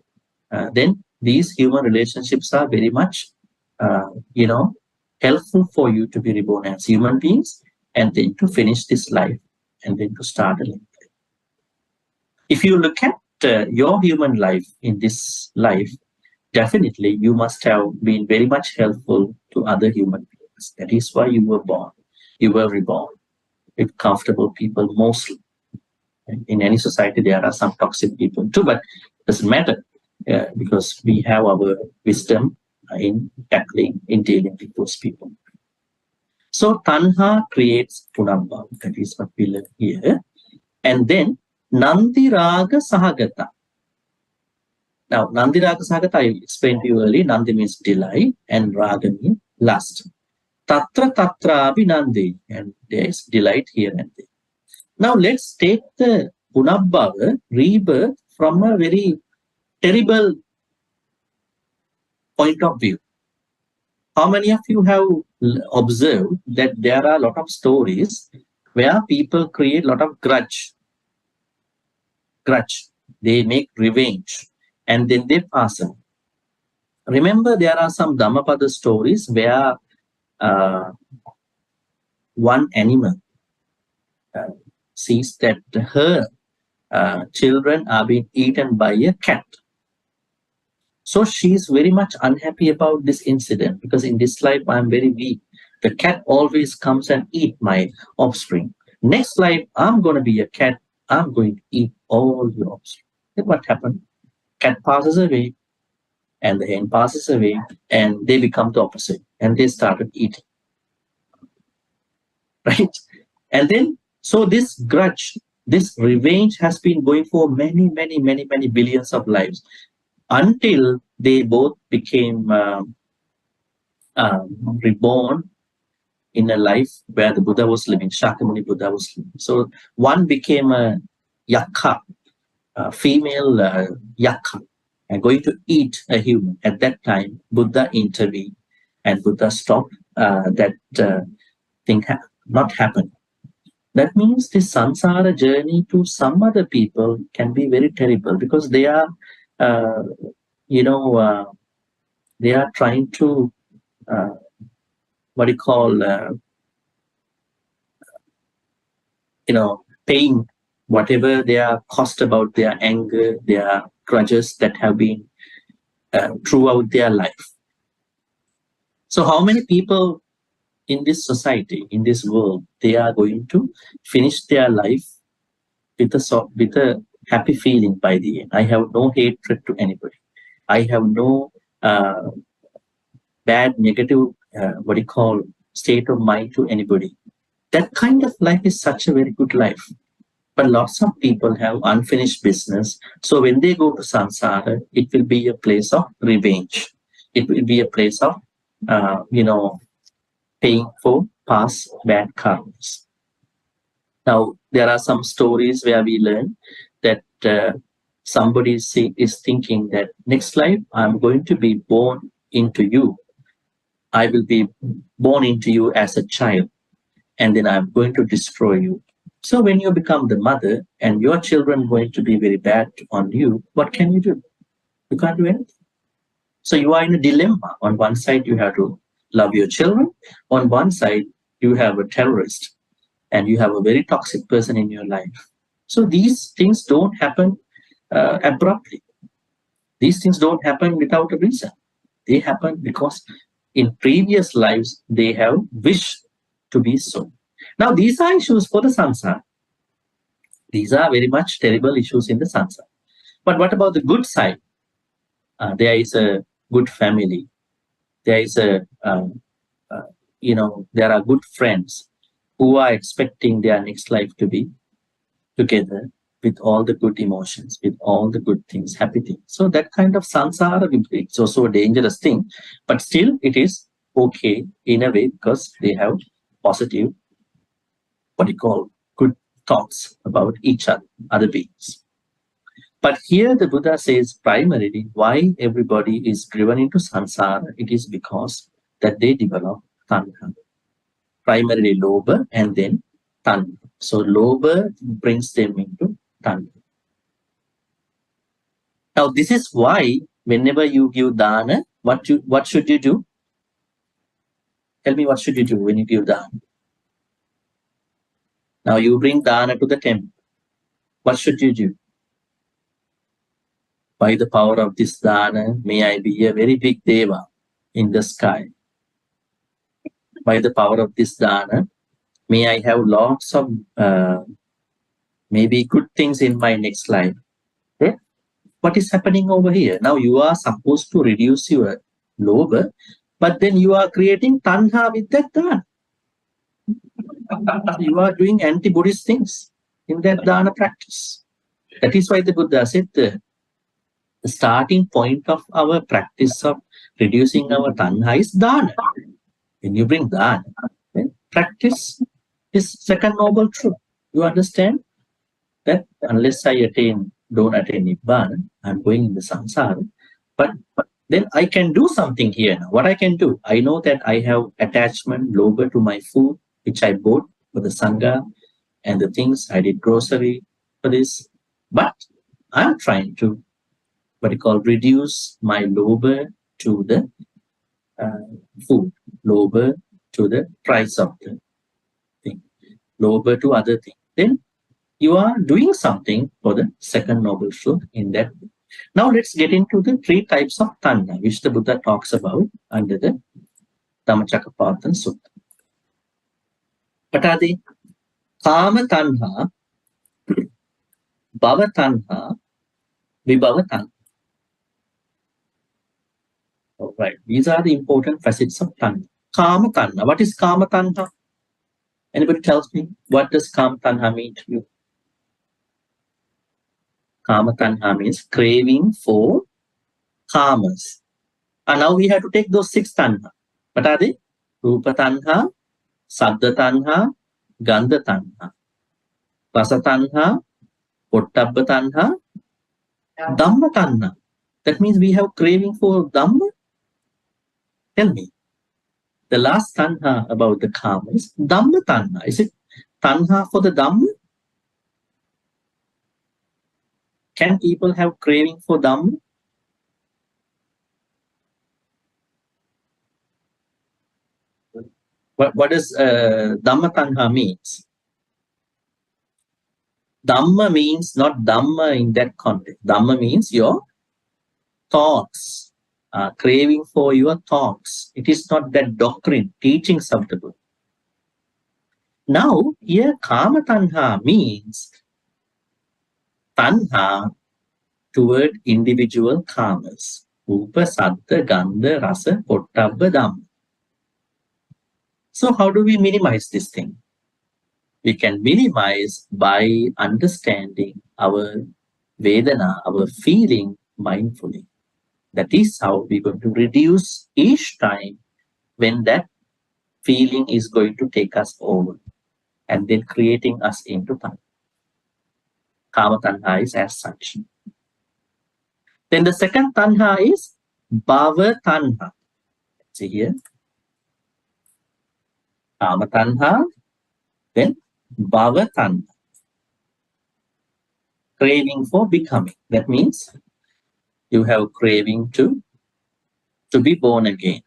then these human relationships are very much, helpful for you to be reborn as human beings, and then to finish this life, and then to start a new life. If you look at your human life in this life, definitely you must have been very much helpful to other human beings. That is why you were born. You were reborn with comfortable people mostly. In any society, there are some toxic people too, but it doesn't matter, because we have our wisdom in tackling, in dealing with those people. So Tanha creates Punabha. That is what we learn here. And then Nandi Raga Sahagata. Now, Nandi Raga Sahagata, I explained to you earlier. Nandi means delight and Raga means lust. Tatra Tatra Abhinandi, and there is delight here and there. Now, let's take the Punabhava, rebirth, from a very terrible point of view. How many of you have observed that there are a lot of stories where people create a lot of grudge? They make revenge, and then they pass on. Remember, there are some Dhammapada stories where one animal sees that her children are being eaten by a cat. So she is very much unhappy about this incident, because in this life I am very weak. The cat always comes and eat my offspring. Next life I'm going to be a cat. I'm going to eat all your offspring. Then what happened? Cat passes away, and the hen passes away, and they become the opposite, and they started eating. Right? And then, so this grudge, this revenge has been going for many billions of lives, until they both became reborn in a life where the Buddha was living, Shakyamuni Buddha was living. So one became a yakka, a female yakka, and going to eat a human. At that time, Buddha intervened, and Buddha stopped that thing not happen. That means the samsara journey to some other people can be very terrible, because they are, they are trying to, paying whatever they are cost about their anger, their grudges that have been throughout their life. So how many people in this society, in this world, they are going to finish their life with a happy feeling by the end? I have no hatred to anybody. I have no bad, negative, state of mind to anybody. That kind of life is such a very good life. But lots of people have unfinished business. So when they go to samsara, it will be a place of revenge. It will be a place of, paying for past bad karmas. Now, there are some stories where we learn that somebody is thinking that next life, I'm going to be born into you. I will be born into you as a child, and then I'm going to destroy you. So when you become the mother and your children are going to be very bad on you, what can you do? You can't do anything. So you are in a dilemma. On one side, you have to love your children. On one side, you have a terrorist and you have a very toxic person in your life. So these things don't happen abruptly. These things don't happen without a reason. They happen because in previous lives, they have wished to be so. Now, these are issues for the samsara. These are very much terrible issues in the samsara. But what about the good side? There is a good family. There is there are good friends who are expecting their next life to be together with all the good emotions, with all the good things, happy things. So that kind of samsara, it's also a dangerous thing, but still it is okay in a way because they have positive, good thoughts about each other beings. But here the Buddha says primarily why everybody is driven into samsara, it is because that they develop tanha. Primarily lobha and then tanha. So lobha brings them into tanha. Now this is why whenever you give dana, what should you do? Tell me, what should you do when you give dana? Now you bring dana to the temple. What should you do? By the power of this dana, may I be a very big deva in the sky. By the power of this dana, may I have lots of maybe good things in my next life. Okay? What is happening over here? Now you are supposed to reduce your lobha, but then you are creating tanha with that dana. You are doing anti-Buddhist things in that dana practice. That is why the Buddha said the starting point of our practice of reducing our tanha is dana. When you bring dana, then practice is second noble truth. You understand that unless I don't attain Nibbana, I'm going in the samsara. But then I can do something here now. What I can do? I know that I have attachment, lobha to my food, which I bought for the sangha and the things I did grocery for this. But I'm trying to reduce my lobha to the food, lobha to the price of the thing, lobha to other things. Then you are doing something for the second noble truth in that way. Now let's get into the three types of tanha, which the Buddha talks about under the Dhammacakkappavattana Sutta. What are they? Kama tanha, bhava tanha, vibhava tanha. All right, these are the important facets of tanha. Kama tanha. What is kama tanha? Anybody tells me, what does kama tanha mean to you? Kama tanha means craving for kamas. And now we have to take those 6 tanha. What are they? Rupa tanha, saddha tanha, gandha tanha, rasa tanha, pottabba tanha, dhamma tanha. That means we have craving for dhamma. Tell me. The last tanha about the kama is dhamma tanha. Is it tanha for the dhamma? Can people have craving for dhamma? What does dhamma tanha means? Dhamma means not dhamma in that context. Dhamma means your thoughts, craving for your thoughts. It is not that doctrine, teachings of the Buddha. Now, here kama tanha means tanha toward individual kamas. Rupa, saddha, gandha, rasa, pottabba, dhamma. So how do we minimize this thing? we can minimize by understanding our Vedana, our feeling mindfully. That is how we're going to reduce each time when that feeling is going to take us over and then creating us into Tang. Kama Tanha is as such. Then the second Tanha is Bhava Tanha. See here. Kama Tanha, then Bhava Tanha. Craving for becoming. That means you have craving to be born again.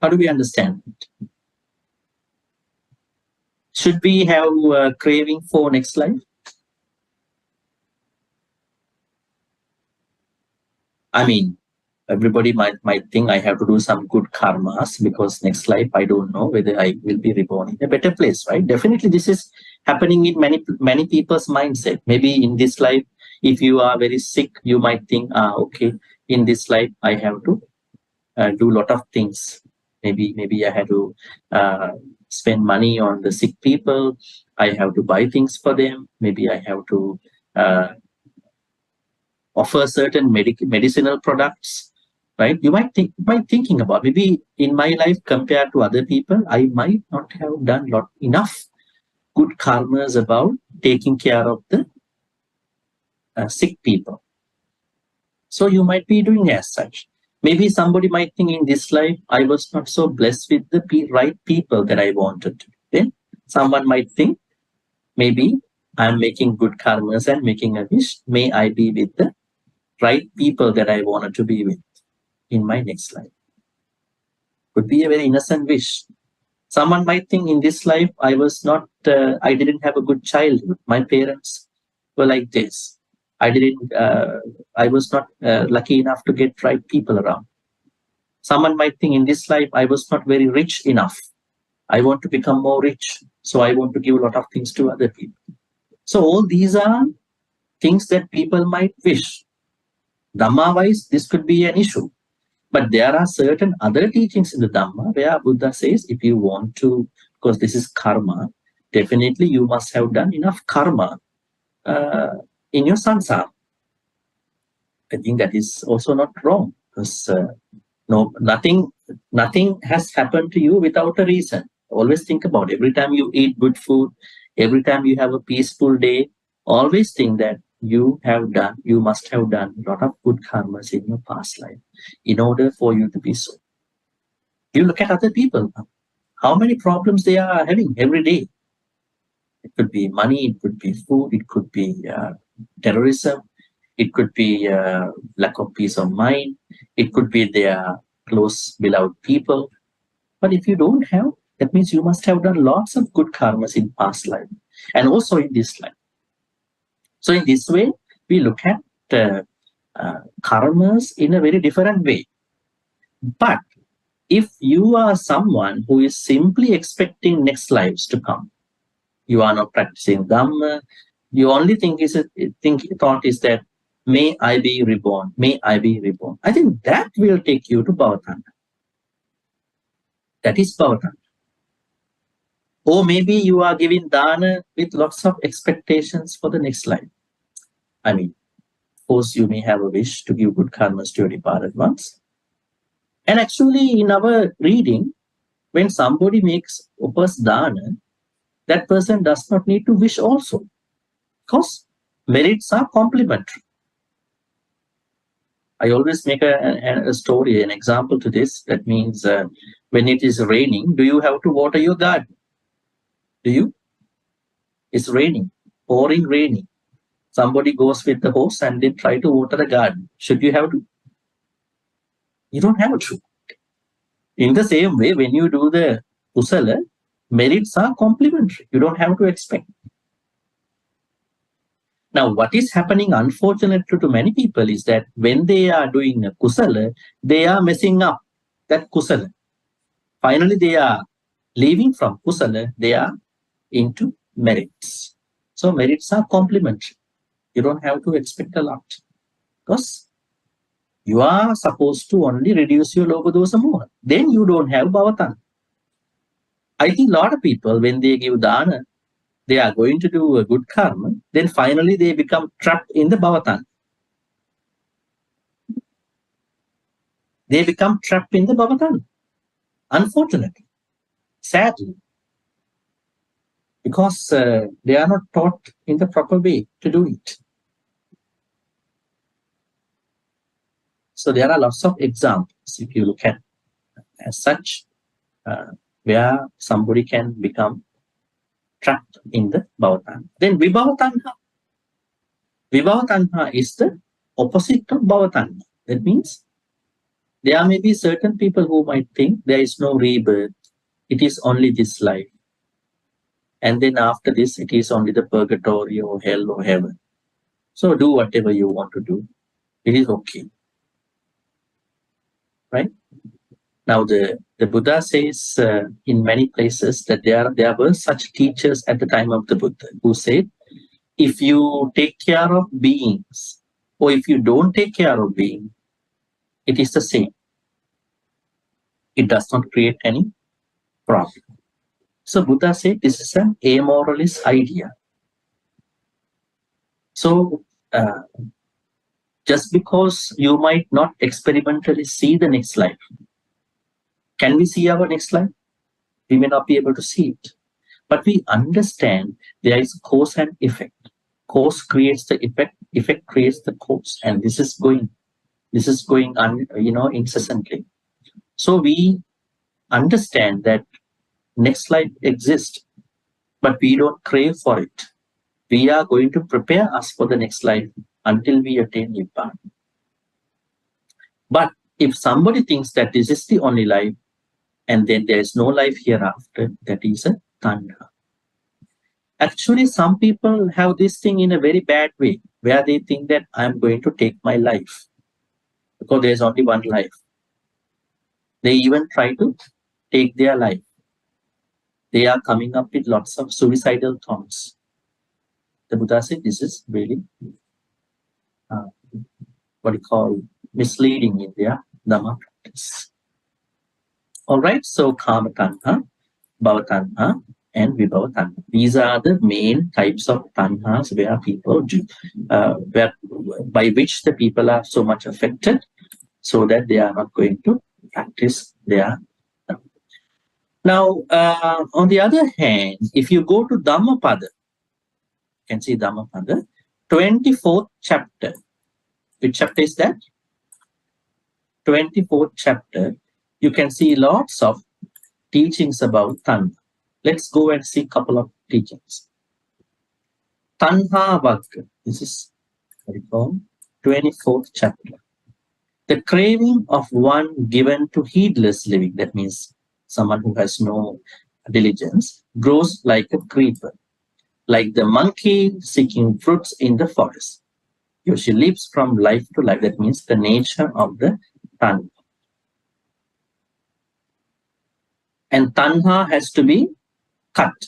How do we understand it? Should we have craving for next life? I mean, everybody might think I have to do some good karmas because next life I don't know whether I will be reborn in a better place, right? Definitely this is happening in many people's mindset. Maybe in this life, if you are very sick, you might think, okay, in this life I have to do a lot of things. Maybe I have to spend money on the sick people. I have to buy things for them. Maybe I have to offer certain medicinal products, right? You might thinking about maybe in my life compared to other people, I might not have done enough good karmas about taking care of the sick people. So you might be doing as such. Maybe somebody might think in this life, I was not so blessed with the right people that I wanted to. Then someone might think, maybe I'm making good karmas and making a wish. May I be with the right people that I wanted to be with in my next life. Could be a very innocent wish. Someone might think in this life, I didn't have a good childhood. My parents were like this. I was not lucky enough to get right people around. Someone might think in this life, I was not very rich enough. I want to become more rich. So I want to give a lot of things to other people. So all these are things that people might wish. Dhamma-wise, this could be an issue. But there are certain other teachings in the Dhamma where Buddha says, if you want to, because this is karma, definitely you must have done enough karma in your samsara. I think that is also not wrong, because nothing has happened to you without a reason. Always think about it. Every time you eat good food, every time you have a peaceful day, always think that you must have done a lot of good karmas in your past life in order for you to be so. You look at other people, how many problems they are having every day. It could be money, it could be food, it could be terrorism, it could be lack of peace of mind, it could be their close beloved people. But if you don't have, that means you must have done lots of good karmas in past life and also in this life. So in this way, we look at karmas in a very different way. But if you are someone who is simply expecting next lives to come, you are not practicing Dhamma, you only thought is that, may I be reborn, may I be reborn. I think that will take you to Bhavatana. That is Bhavatana. Or maybe you are giving dana with lots of expectations for the next life. I mean, of course, you may have a wish to give good karmas to your departed ones. And actually, in our reading, when somebody offers dana, that person does not need to wish also, because merits are complementary. I always make a story, an example to this. That means when it is raining, do you have to water your garden? Do you? It's raining, pouring raining. Somebody goes with the hose and they try to water the garden. Should you have to? You don't have to. In the same way, when you do the kusala, merits are complementary. You don't have to expect. Now, what is happening, unfortunately, to many people is that when they are doing a kusala, they are messing up that kusala. Finally, they are leaving from kusala, they are into merits. So merits are complementary. You don't have to expect a lot, because you are supposed to only reduce your lobha dosa moha. Then you don't have bhavatana. I think a lot of people, when they give dana, they are going to do a good karma, then finally they become trapped in the bhavatana. They become trapped in the bhavatana. Unfortunately, sadly, because they are not taught in the proper way to do it. So there are lots of examples, if you look at as such, where somebody can become trapped in the bhavatana. Then vibhavatanha. Vibhavatanha is the opposite of bhavatanha. That means there may be certain people who might think there is no rebirth. It is only this life. And then after this, it is only the purgatory or hell or heaven. So do whatever you want to do. It is okay. Right? Now the Buddha says in many places that there were such teachers at the time of the Buddha who said, if you take care of beings or if you don't take care of beings, it is the same. It does not create any problem. So Buddha said this is an amoralist idea. So just because you might not experimentally see the next life, can we see our next life? We may not be able to see it. But we understand there is cause and effect. Cause creates the effect, effect creates the cause, and this is going on, incessantly. So we understand that next life exists, but we don't crave for it. We are going to prepare us for the next life until we attain Nibbana. But if somebody thinks that this is the only life, and then there is no life hereafter, that is a tanha. Actually, some people have this thing in a very bad way, where they think that I am going to take my life, because there is only one life. They even try to take their life. They are coming up with lots of suicidal thoughts. The Buddha said this is really misleading in their Dhamma practice. Alright, so Kama Tanha, Bhava Tanha, and Vibhava Tanha. These are the main types of tanhas where people do, by which the people are so much affected, so that they are not going to practice their Dhamma. Now, on the other hand, if you go to Dhammapada, you can see Dhammapada, 24th chapter. Which chapter is that? 24th chapter. You can see lots of teachings about Tanha. Let's go and see a couple of teachings. Tanha Vagga. This is what we call 24th chapter. The craving of one given to heedless living, that means someone who has no diligence, grows like a creeper, like the monkey seeking fruits in the forest. She lives from life to life. That means the nature of the tanha. And tanha has to be cut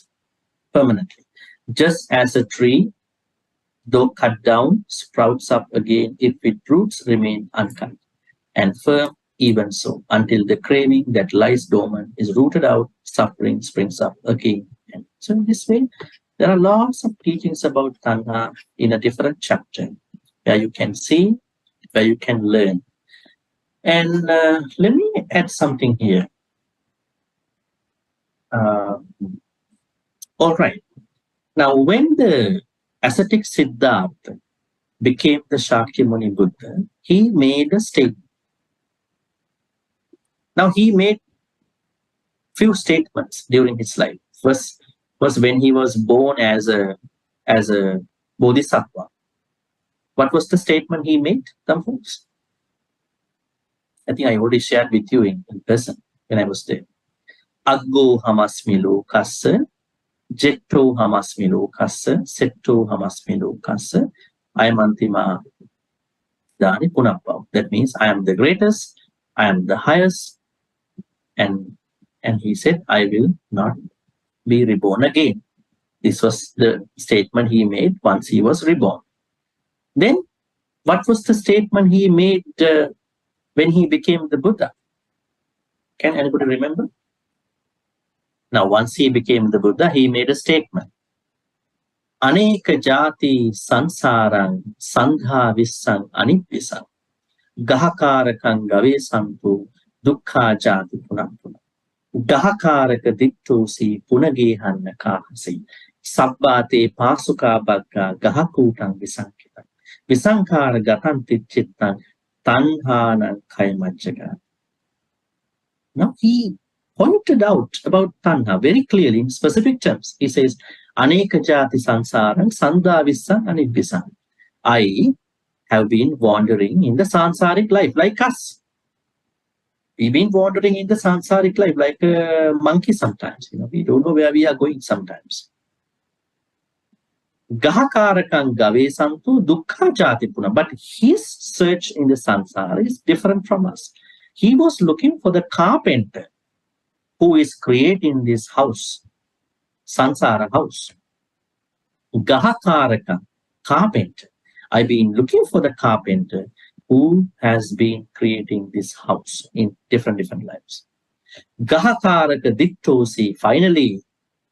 permanently. Just as a tree, though cut down, sprouts up again if its roots remain uncut, and firm even so, until the craving that lies dormant is rooted out, suffering springs up again. And so in this way, there are lots of teachings about tanha in a different chapter, where you can see, where you can learn. And let me add something here. All right. Now, when the ascetic Siddhartha became the Shakyamuni Buddha, he made a statement. Now, he made few statements during his life. First was when he was born as a bodhisattva. What was the statement he made, folks? I think I already shared with you in person when I was there. Aggo hamasmi lokassa, jetto hamasmi lokassa, setto hamasmi lokassa, ayamantima dani punappav. That means I am the greatest, I am the highest, and he said, I will not be reborn again. This was the statement he made once he was reborn. Then, what was the statement he made when he became the Buddha? Can anybody remember? Now, once he became the Buddha, he made a statement. Aneka jati sansarang sandha vissang anippisang gahakarakang gavesantu dukkha jati punapuna gahakaraka dittosi punagehanna kahasi sabbate pasuka bagga gahakutang visankita visankara gatanti chittang tanhana kayamajjaga. Now he pointed out about tanha very clearly in specific terms. He says, Aneka jati sansarang sandha vissang anibhisang. I have been wandering in the sansaric life like us. We've been wandering in the sansaric life like a monkey sometimes. We don't know where we are going sometimes. Gahakarakang gavesantu dukkha jati puna. But his search in the sansara is different from us. He was looking for the carpenter who is creating this house, sansara house. Gahakaraka, carpenter. I've been looking for the carpenter who has been creating this house in different lives. Gahakaraka dittosi, finally,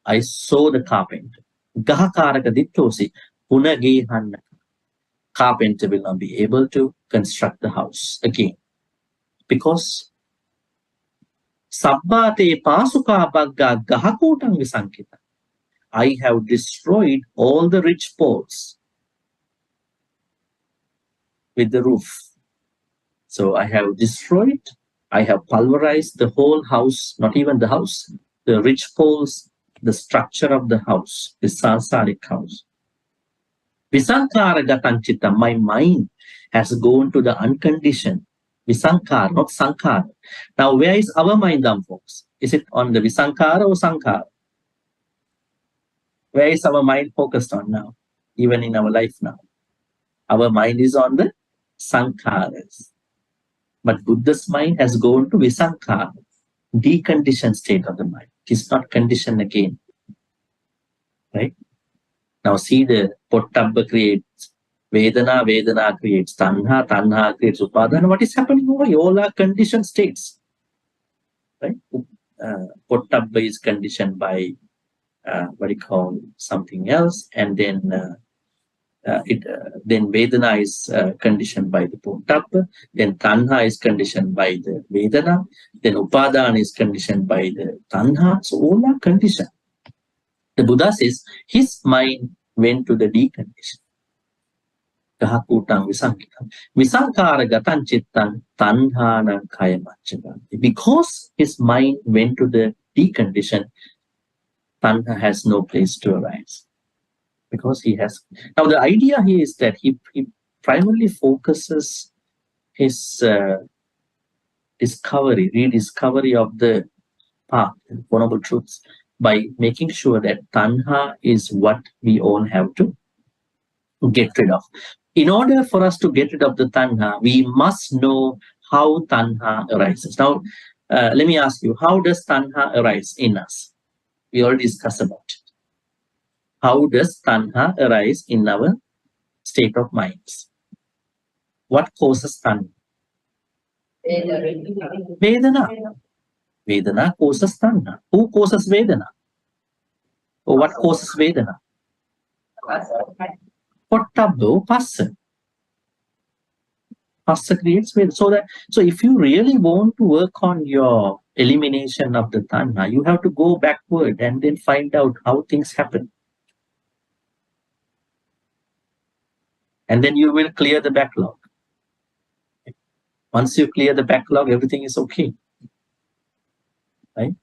I saw the carpenter. Gahakaraka dittosi, punagehanna. Carpenter will not be able to construct the house again. Because sabbate pasuka bagga gahakutang visankita. I have destroyed all the rich poles with the roof. So I have destroyed, I have pulverized the whole house, not even the house, the rich poles, the structure of the house, the sansaric house. Visankara gatanchita, my mind has gone to the unconditioned. Visankara, not sankara. Now, where is our mind, folks? Is it on the visankara or sankara? Where is our mind focused on now? Even in our life now. Our mind is on the sankharas. But Buddha's mind has gone to visankara, deconditioned state of the mind. It is not conditioned again. Right? Now see the Pottabba creates Vedana, Vedana creates Tanha, Tanha creates Upadana. What is happening over here? All are conditioned states. Right? Pottabba is conditioned by what you call something else, and then then Vedana is conditioned by the Pottabba, then Tanha is conditioned by the Vedana, then Upadana is conditioned by the Tanha. So all are conditioned. The Buddha says his mind went to the decondition. Gahakutang visankitang. Visankara gatan chittang tanhanang kayamajjaga. Because his mind went to the decondition, tanha has no place to arise. Because he has... Now the idea here is that he primarily focuses his rediscovery of the path, Four Noble Truths, by making sure that tanha is what we all have to get rid of. In order for us to get rid of the tanha, we must know how tanha arises. Now, let me ask you, how does tanha arise in us? We already discussed about it. How does tanha arise in our state of minds? What causes tanha? Vedana. Vedana causes tanha. Who causes Vedana? Or what causes Vedana? Pottabba, passa. Passa creates Vedana. So if you really want to work on your elimination of the tanha, you have to go backward and then find out how things happen. And then you will clear the backlog. Once you clear the backlog, everything is okay. Right?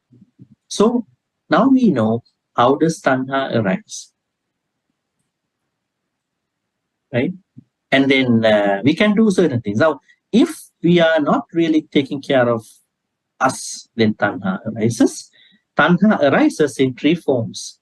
So now we know how does tanha arise. Right? And then we can do certain things. Now, if we are not really taking care of us, then tanha arises. Tanha arises in three forms.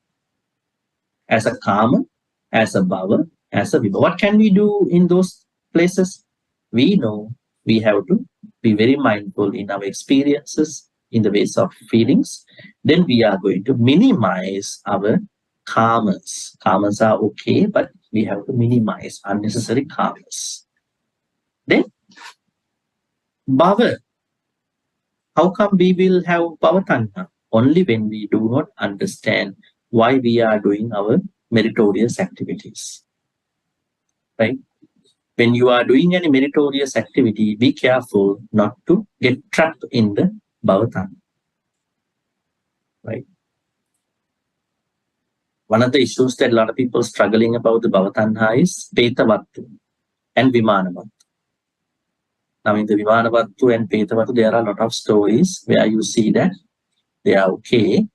As a karma, as a bhava, as a vibhava. What can we do in those places? We know we have to be very mindful in our experiences, in the ways of feelings. Then we are going to minimize our karmas. Karmas are okay, but we have to minimize unnecessary karmas. Then, bhava. How come we will have bhava tanha? only when we do not understand why we are doing our meritorious activities. Right? When you are doing any meritorious activity, be careful not to get trapped in the bhavatanha. Right? One of the issues that a lot of people struggling about the bhavatanha is petavattu and vimanavattu. Now in the vimanavattu and petavattu, there are a lot of stories where you see that they are okay,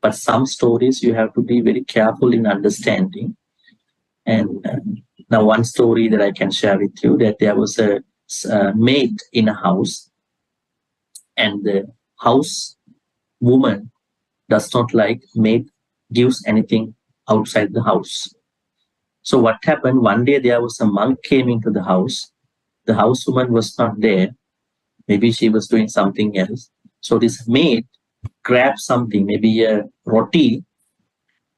but some stories you have to be very careful in understanding. And now one story that I can share with you, that there was a maid in a house, and the house woman does not like maid gives anything outside the house. So what happened, one day there was a monk came into the house. The housewoman was not there. Maybe she was doing something else. So this maid grabbed something, maybe a roti,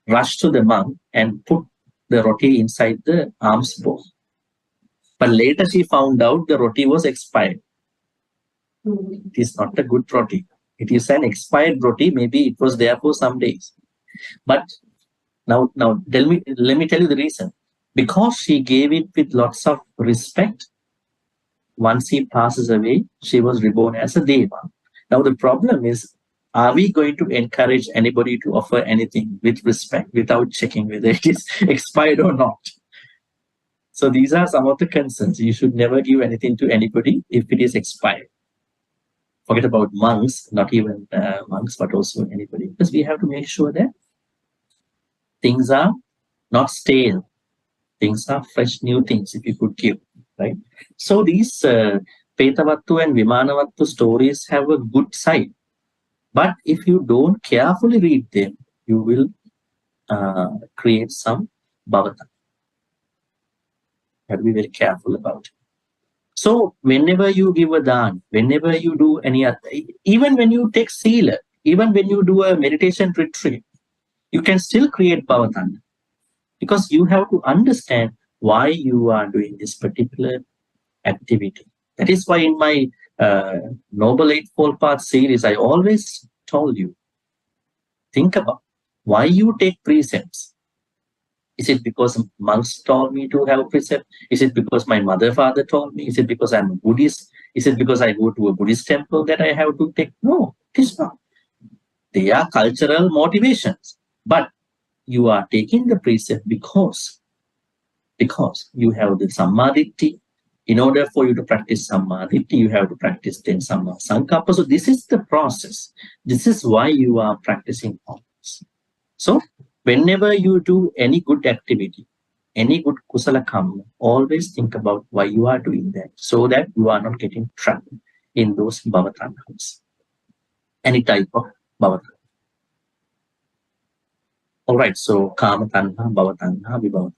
rushed to the monk and put the roti inside the alms bowl. But later she found out the roti was expired. It is not a good roti. It is an expired roti. Maybe it was there for some days. But now let me tell you the reason. Because she gave it with lots of respect, once he passes away, she was reborn as a deva. Now the problem is, are we going to encourage anybody to offer anything with respect without checking whether it is expired or not? So these are some of the concerns. You should never give anything to anybody if it is expired. Forget about monks, not even monks, but also anybody. Because we have to make sure that things are not stale. Things are fresh, new things if you could give, right? So these petavattu and vimanavattu stories have a good side. But if you don't carefully read them, you will create some bhavatanha. You have to be very careful about it. So whenever you give a dhan, whenever you do any other, even when you take sila, even when you do a meditation retreat, you can still create bhavatanha. Because you have to understand why you are doing this particular activity. That is why in my Noble Eightfold Path series, I always told you, think about why you take precepts. Is it because monks told me to have precept? Is it because my mother, father told me? Is it because I'm a Buddhist? Is it because I go to a Buddhist temple that I have to take? No, it is not. They are cultural motivations. But you are taking the precept because you have the Sammaditthi. In order for you to practice Sammaditthi, you have to practice then Samma Sankappa. So this is the process. This is why you are practicing all this. So whenever you do any good activity, any good kusala karma, always think about why you are doing that, so that you are not getting trapped in those bhavatanhas. Any type of bhavatanha. All right, so kama tanha, bhavatanha, vibhavatanha.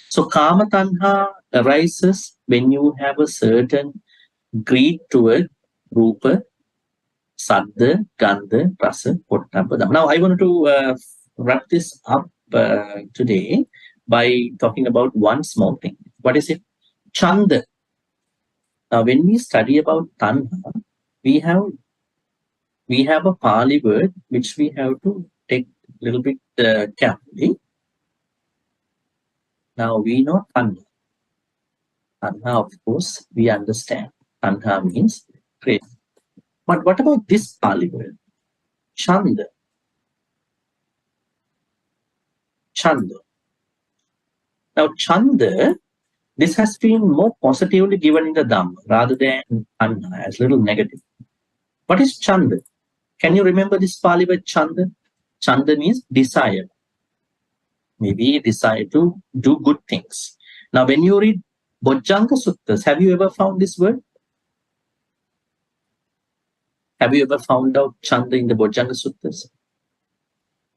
So kama tanha arises when you have a certain greed toward rupa, saddha, gandha, rasa, pottabha, dhamma. Now I wanted to wrap this up today by talking about one small thing. What is it? Chanda. Now when we study about tanha, we have a Pali word which we have to take a little bit carefully. Now we know tanha. Tanha, of course, we understand. Tanha means craving. But what about this Pali word? Chanda. Chanda. Now, Chanda, this has been more positively given in the Dhamma rather than Tanha as little negative. What is Chanda? Can you remember this Pali word Chanda? Chanda means desire. Maybe desire to do good things. Now, when you read Bojjhanga Suttas, have you ever found this word? Have you ever found out Chanda in the Bojjhanga Suttas?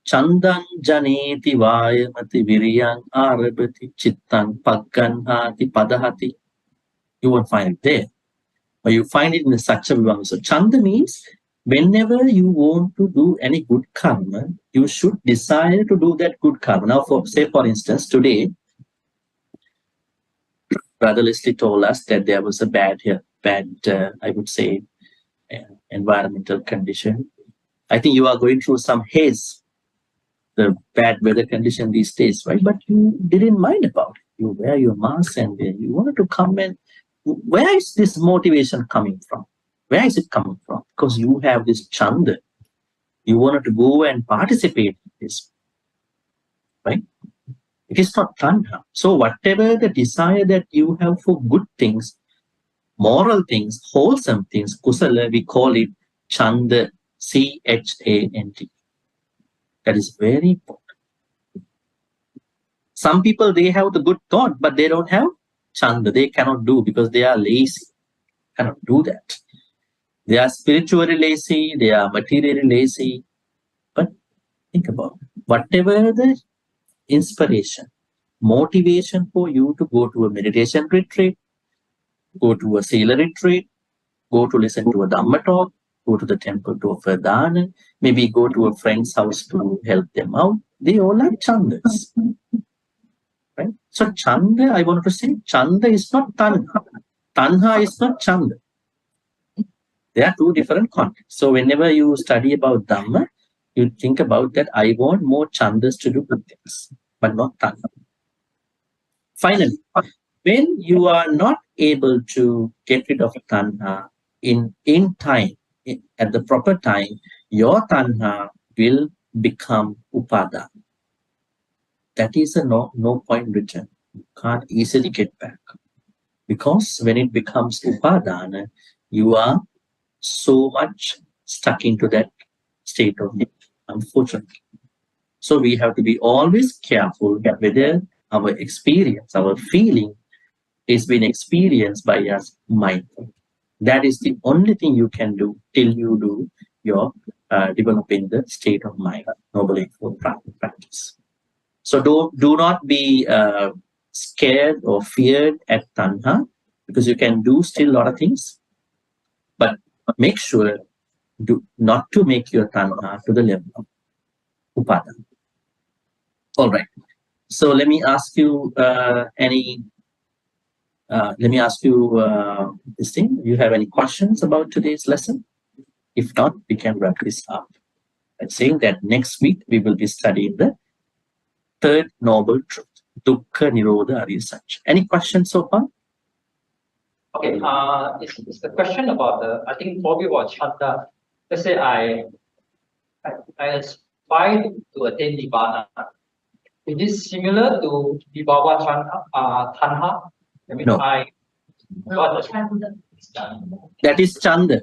Chandan janeti vayamati viriyang arabati chittang pagganhati padahati. You won't find it there. But you find it in the Satcha Vivanga. So Chanda means whenever you want to do any good karma, you should desire to do that good karma. Now, for instance, today, Brother Leslie told us that there was a bad, I would say, environmental condition. I think you are going through some haze, the bad weather condition these days, right? But you didn't mind about it. You wear your mask and you wanted to come and where is this motivation coming from? Where is it coming from? Because you have this chanda. You wanted to go and participate in this, right? It is not tanha. So whatever the desire that you have for good things, moral things, wholesome things, kusala, we call it chanda, C-H-A-N-D. That is very important. Some people, they have the good thought, but they don't have chanda. They cannot do because they are lazy. Cannot do that. They are spiritually lazy. They are materially lazy. But think about it. Whatever the inspiration, motivation for you to go to a meditation retreat, go to a Sila retreat, go to listen to a Dhamma talk, go to the temple to offer dana, maybe go to a friend's house to help them out. They all are chandas. Right? So chanda, I want to say, chanda is not tanha. Tanha is not chanda. There are two different contexts. So whenever you study about Dhamma, you think about that I want more chandas to do good things, but not tanha. Finally, when you are not able to get rid of tanha in time, at the proper time, your tanha will become upadana. That is a no point return. You can't easily get back. Because when it becomes upadana, you are so much stuck into that state of nature, unfortunately. So we have to be always careful whether our experience, our feeling is being experienced by us mindful. That is the only thing you can do till you do your developing the state of mind, Noble Eightfold practice. So do not be scared or feared at tanha, because you can do still a lot of things, but make sure not to make your tanha to the level of upadana. All right. So let me ask you this thing. Do you have any questions about today's lesson? If not, we can wrap this up. I'm saying that next week we will be studying the third noble truth, Dukkha Nirodha Ariyasaccaṁ. Any questions so far? Okay, it's the question about I think probably about chanda. Let's say I aspire to attain nibbana. Is this similar to vibhava tanha? I mean, No. That is chanda.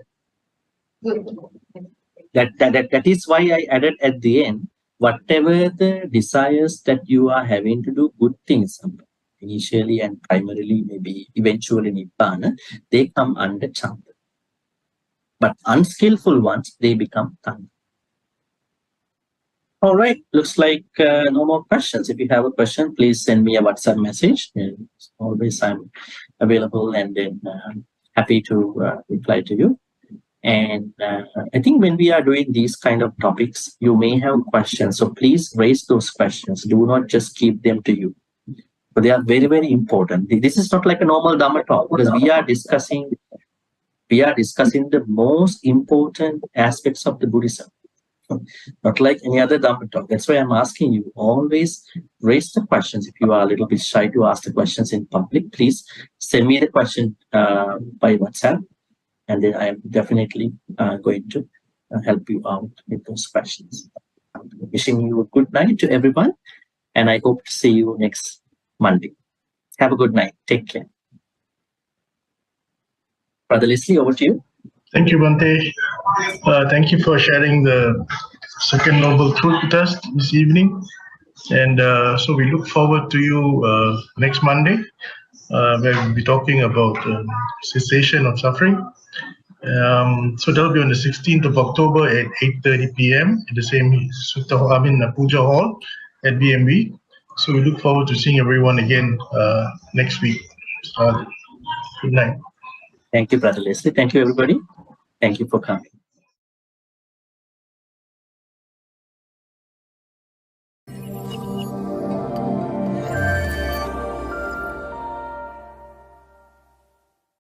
That is why I added at the end, whatever the desires that you are having to do good things, initially and primarily, maybe eventually nibbana, they come under chanda. But unskillful ones, they become tanga. All right, looks like no more questions. If you have a question, please send me a WhatsApp message. And always I'm available and then happy to reply to you. And I think when we are doing these kind of topics, you may have questions. So please raise those questions. Do not just keep them to you. But they are very, very important. This is not like a normal Dhamma talk, because we are discussing the most important aspects of the Buddhism. Not like any other Dhamma talk. That's why I'm asking you, always raise the questions. If you are a little bit shy to ask the questions in public, please send me the question by WhatsApp. And then I am definitely going to help you out with those questions. Wishing you a good night to everyone. And I hope to see you next Monday. Have a good night. Take care. Brother Leslie, over to you. Thank you, Bhante. Thank you for sharing the second noble truth with us this evening. And so we look forward to you next Monday, where we'll be talking about cessation of suffering. So that'll be on the 16th of October at 8:30 p.m. at the same Puja Hall at BMV. So we look forward to seeing everyone again next week. Good night. Thank you, Brother Leslie. Thank you, everybody. Thank you for coming.